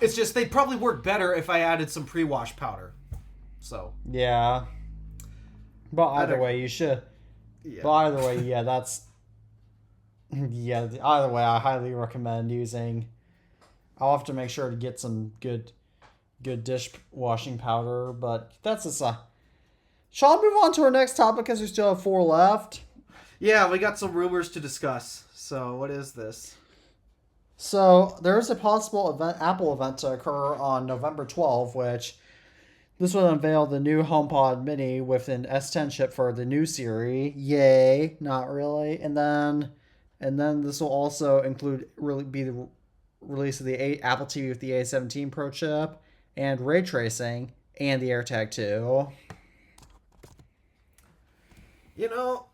it's just they'd probably work better if I added some pre-wash powder. So yeah, but either way, you should. Yeah. But either way, yeah, that's. Yeah, either way, I highly recommend using. I'll have to make sure to get some good dishwashing powder, but that's a. Shall I move on to our next topic because we still have 4 left? Yeah, we got some rumors to discuss. So what is this? So there is a possible Apple event to occur on November 12th, which this will unveil the new HomePod Mini with an S10 chip for the new Siri. Yay! Not really. And then this will also be the release of the Apple TV with the A17 Pro chip and ray tracing and the AirTag 2. You know,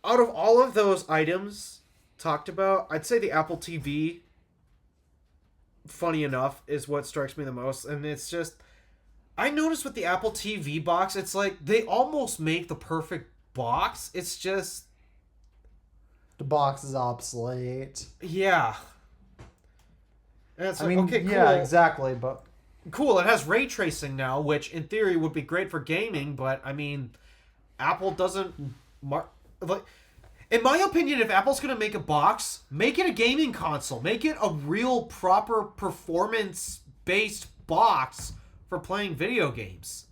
out of all of those items talked about, I'd say the Apple TV, funny enough, is what strikes me the most. And it's just, I noticed with the Apple TV box, it's like they almost make the perfect box. It's just, The box is obsolete. yeah. And it's I like, mean, okay, yeah, cool. exactly, but Cool, it has ray tracing now, which in theory would be great for gaming, but I mean, Apple doesn't. Like, in my opinion, if Apple's gonna make a box, make it a gaming console. Make it a real, proper, performance-based box for playing video games,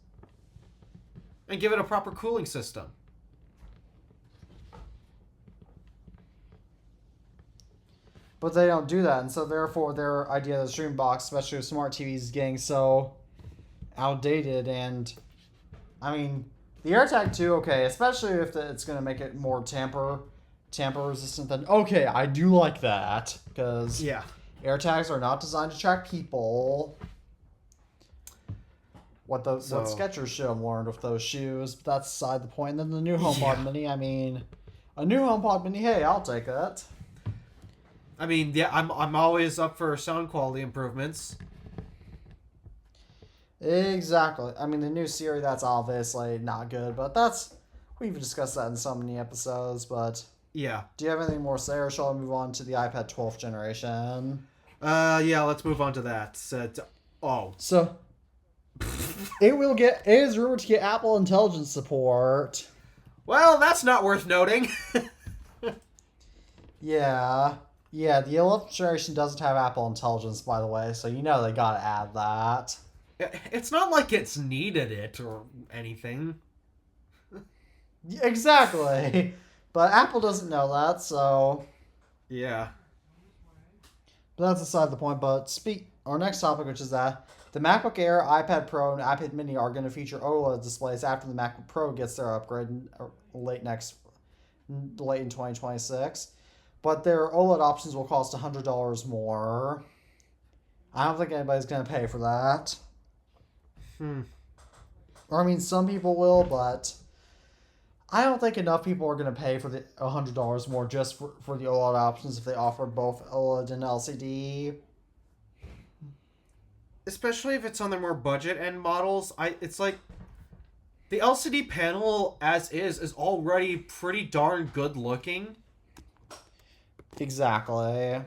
and give it a proper cooling system. they don't do that, and so therefore their idea of the stream box, especially with smart TVs, is getting so outdated. And I mean, the AirTag 2, okay, especially if it's going to make it more tamper resistant, then okay, I do like that, because Yeah. AirTags are not designed to track people. What Skechers should have learned with those shoes, but that's beside the point. And then the new HomePod Mini, I mean, a new HomePod Mini, hey, I'll take that. I mean, yeah, I'm always up for sound quality improvements. Exactly. I mean, the new Siri, that's obviously not good, but we've discussed that in so many episodes. But Yeah. do you have anything more to say, or shall I move on to the iPad 12th generation? Yeah, let's move on to that. So, it is rumored to get Apple Intelligence support. well, that's not worth noting. Yeah. Yeah, the 11th generation doesn't have Apple Intelligence, by the way, so you know they gotta add that. It's not like it's needed it or anything. Exactly. But Apple doesn't know that, so... Yeah. But that's aside the point. But our next topic, which is that the MacBook Air, iPad Pro, and iPad Mini are going to feature OLED displays after the MacBook Pro gets their upgrade late in 2026. But their OLED options will cost $100 more. I don't think anybody's going to pay for that. Or, I mean, some people will, but I don't think enough people are going to pay for the $100 more just for the OLED options if they offer both OLED and LCD. Especially if it's on their more budget end models. It's like the LCD panel as is already pretty darn good looking. Exactly.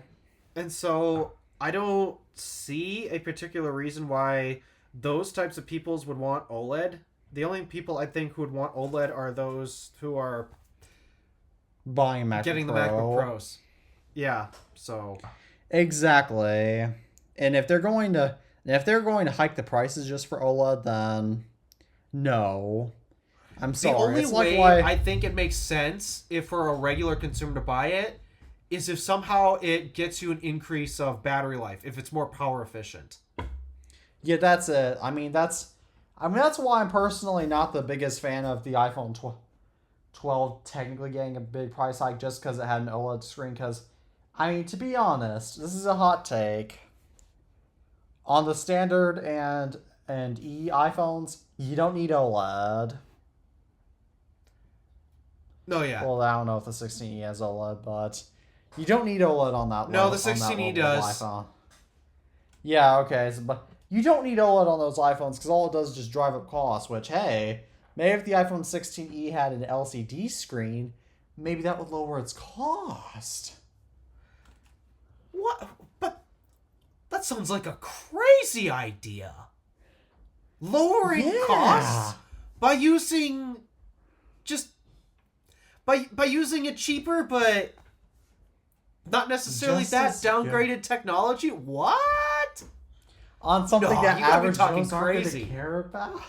And so I don't see a particular reason why those types of peoples would want OLED. The only people I think who would want OLED are those who are buying a MacBook getting the Pro. MacBook Pros. Yeah, so exactly. And if they're going to hike the prices just for OLED, then no. I'm sorry. The only it's way like I think it makes sense if for a regular consumer to buy it is if somehow it gets you an increase of battery life, if it's more power efficient. Yeah, that's it. I mean, that's why I'm personally not the biggest fan of the iPhone 12 technically getting a big price hike just because it had an OLED screen. Because, I mean, to be honest, this is a hot take. On the standard and E iPhones, you don't need OLED. No, yeah. Well, I don't know if the 16E has OLED, but you don't need OLED on that. No, the 16E does. iPhone. Yeah, okay, but you don't need OLED on those iPhones because all it does is just drive up costs. Which, hey, maybe if the iPhone 16E had an LCD screen, maybe that would lower its cost. What? But that sounds like a crazy idea. Lowering costs by using by using it cheaper, but not necessarily that downgraded technology. What? On something that you gotta be average talking Joes aren't crazy. gonna care about.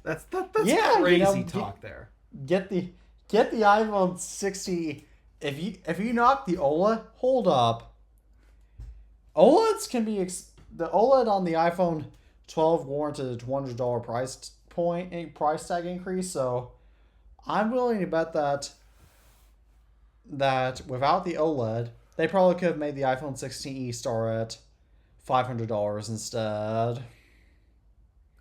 That's Yeah, crazy talk there. Get the iPhone 60. If you knock the OLED, hold up. OLEDs can be the OLED on the iPhone 12 warranted a $200 price tag increase. So I'm willing to bet that without the OLED, they probably could have made the iPhone 16e start at $500 instead.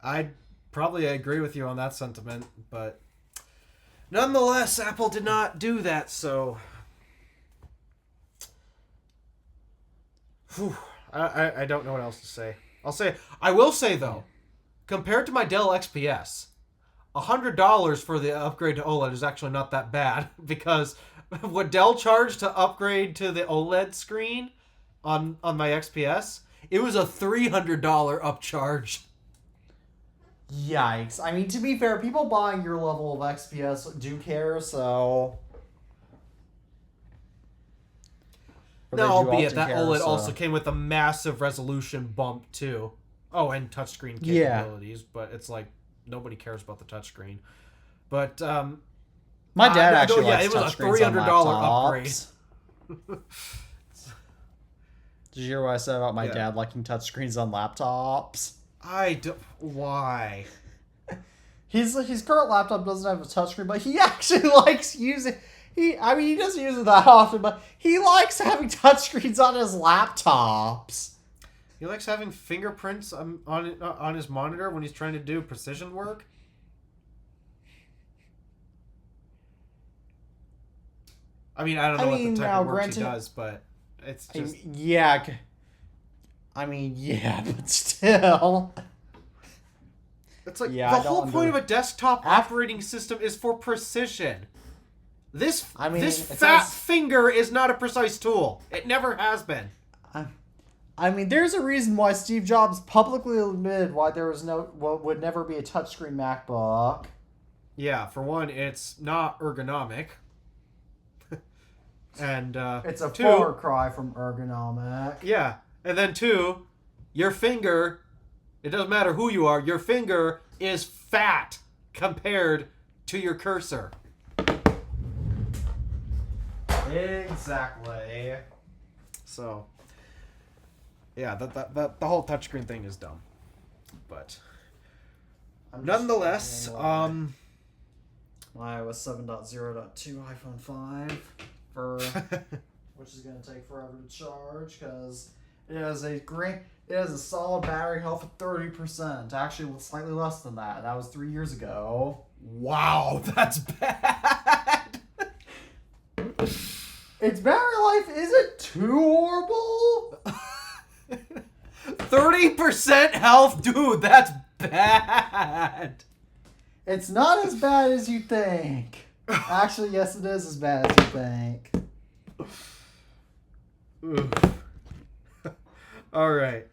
I'd probably agree with you on that sentiment, but nonetheless, Apple did not do that, so... Whew. I don't know what else to say. I will say though, compared to my Dell XPS, $100 for the upgrade to OLED is actually not that bad because what Dell charged to upgrade to the OLED screen on my XPS, it was a $300 upcharge. Yikes. I mean, to be fair, people buying your level of XPS do care, so... No, albeit that OLED also came with a massive resolution bump too. Oh, and touchscreen capabilities, but it's like nobody cares about the touchscreen. But my dad actually likes it was a $300 upgrade. Did you hear what I said about my dad liking touchscreens on laptops? Why? His current laptop doesn't have a touchscreen, but he actually likes using. He doesn't use it that often, but he likes having touchscreens on his laptops. He likes having fingerprints on his monitor when he's trying to do precision work. I mean, I don't know what the type of work he does, but it's just... but still... It's like, the whole point of a desktop operating system is for precision. This fat finger is not a precise tool. It never has been. I mean, there's a reason why Steve Jobs publicly admitted why there was would never be a touchscreen MacBook. Yeah, for one, it's not ergonomic. And it's a far cry from ergonomic. Yeah, and then two, your finger, it doesn't matter who you are, your finger is fat compared to your cursor. Exactly. So, yeah, the whole touchscreen thing is dumb. But nonetheless, iOS 7.0.2 iPhone 5 which is going to take forever to charge because it has a solid battery health of 30%. Actually, slightly less than that. That was 3 years ago. Wow, that's bad. Its battery life isn't too horrible. 30% health, dude. That's bad. It's not as bad as you think. Actually, yes, it is as bad as you think. All right.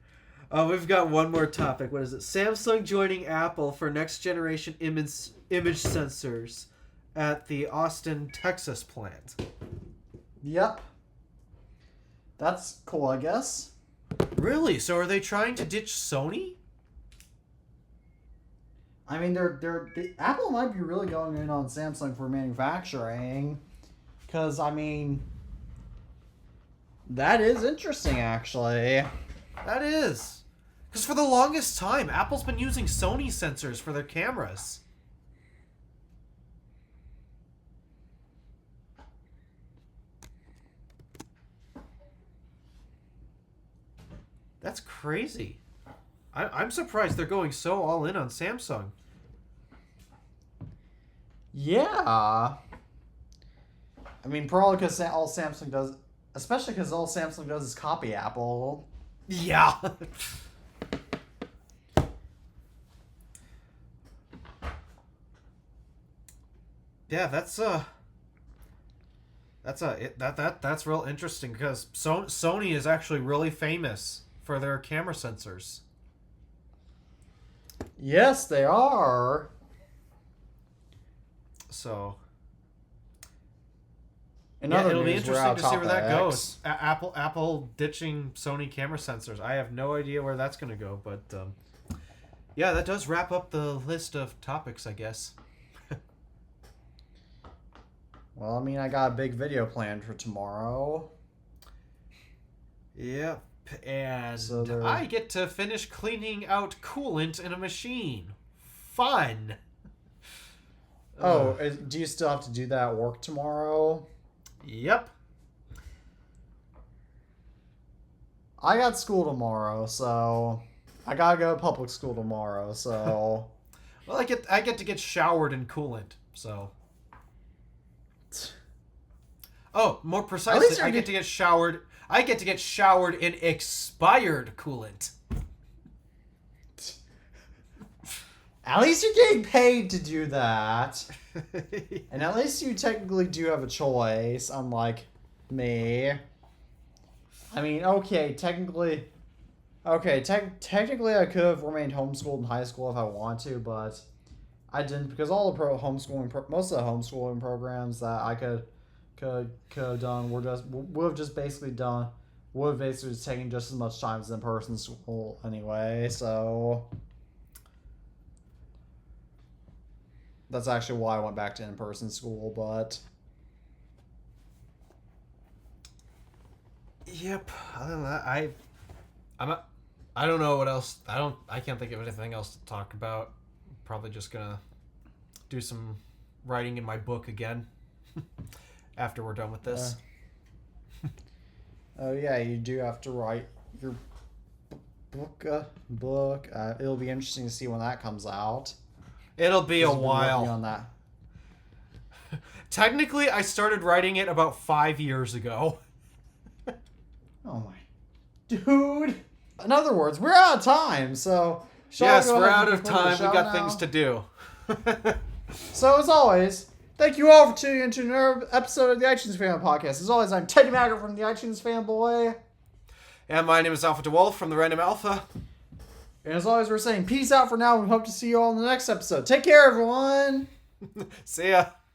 We've got one more topic. What is it? Samsung joining Apple for next generation image sensors at the Austin, Texas plant. Yep. That's cool, I guess. Really? So are they trying to ditch Sony? I mean, Apple might be really going in on Samsung for manufacturing, because I mean, that is interesting, actually. That is, because for the longest time, Apple's been using Sony sensors for their cameras. That's crazy. I'm surprised they're going so all in on Samsung. Yeah. I mean, probably because all Samsung does, especially because all Samsung does is copy Apple. Yeah. Yeah, that's real interesting because Sony is actually really famous for their camera sensors. Yes, they are. So, it'll be interesting to see where that goes. Apple ditching Sony camera sensors. I have no idea where that's going to go, but yeah, that does wrap up the list of topics, I guess. Well, I mean, I got a big video planned for tomorrow. Yep, and I get to finish cleaning out coolant in a machine. Fun. Oh, do you still have to do that at work tomorrow? Yep. I got school tomorrow, so I gotta go to public school tomorrow. So, well, I get to get showered in coolant. So, more precisely, I get to get showered. I get to get showered in expired coolant. At least you're getting paid to do that. And at least you technically do have a choice, unlike me. I mean, okay, technically I could have remained homeschooled in high school if I wanted to, but I didn't, because all the most of the homeschooling programs that I could have done would have basically just taken just as much time as in-person school anyway, so that's actually why I went back to in-person school, but yep. Other than that, I don't know what else. I can't think of anything else to talk about. Probably just gonna do some writing in my book again after we're done with this. Oh yeah, you do have to write your book. It'll be interesting to see when that comes out. It'll be a I've been working while. on that. Technically, I started writing it about 5 years ago. Oh my, dude. In other words, we're out of time. So Yes, we're out of time. We got things to do. So as always, thank you all for tuning into another episode of the iTunes Fanboy Podcast. As always, I'm Teddy Maggart from the iTunes Fanboy. And my name is Alpha DeWolf from the Random Alpha. And as always, we're saying peace out for now. We hope to see you all in the next episode. Take care, everyone. See ya.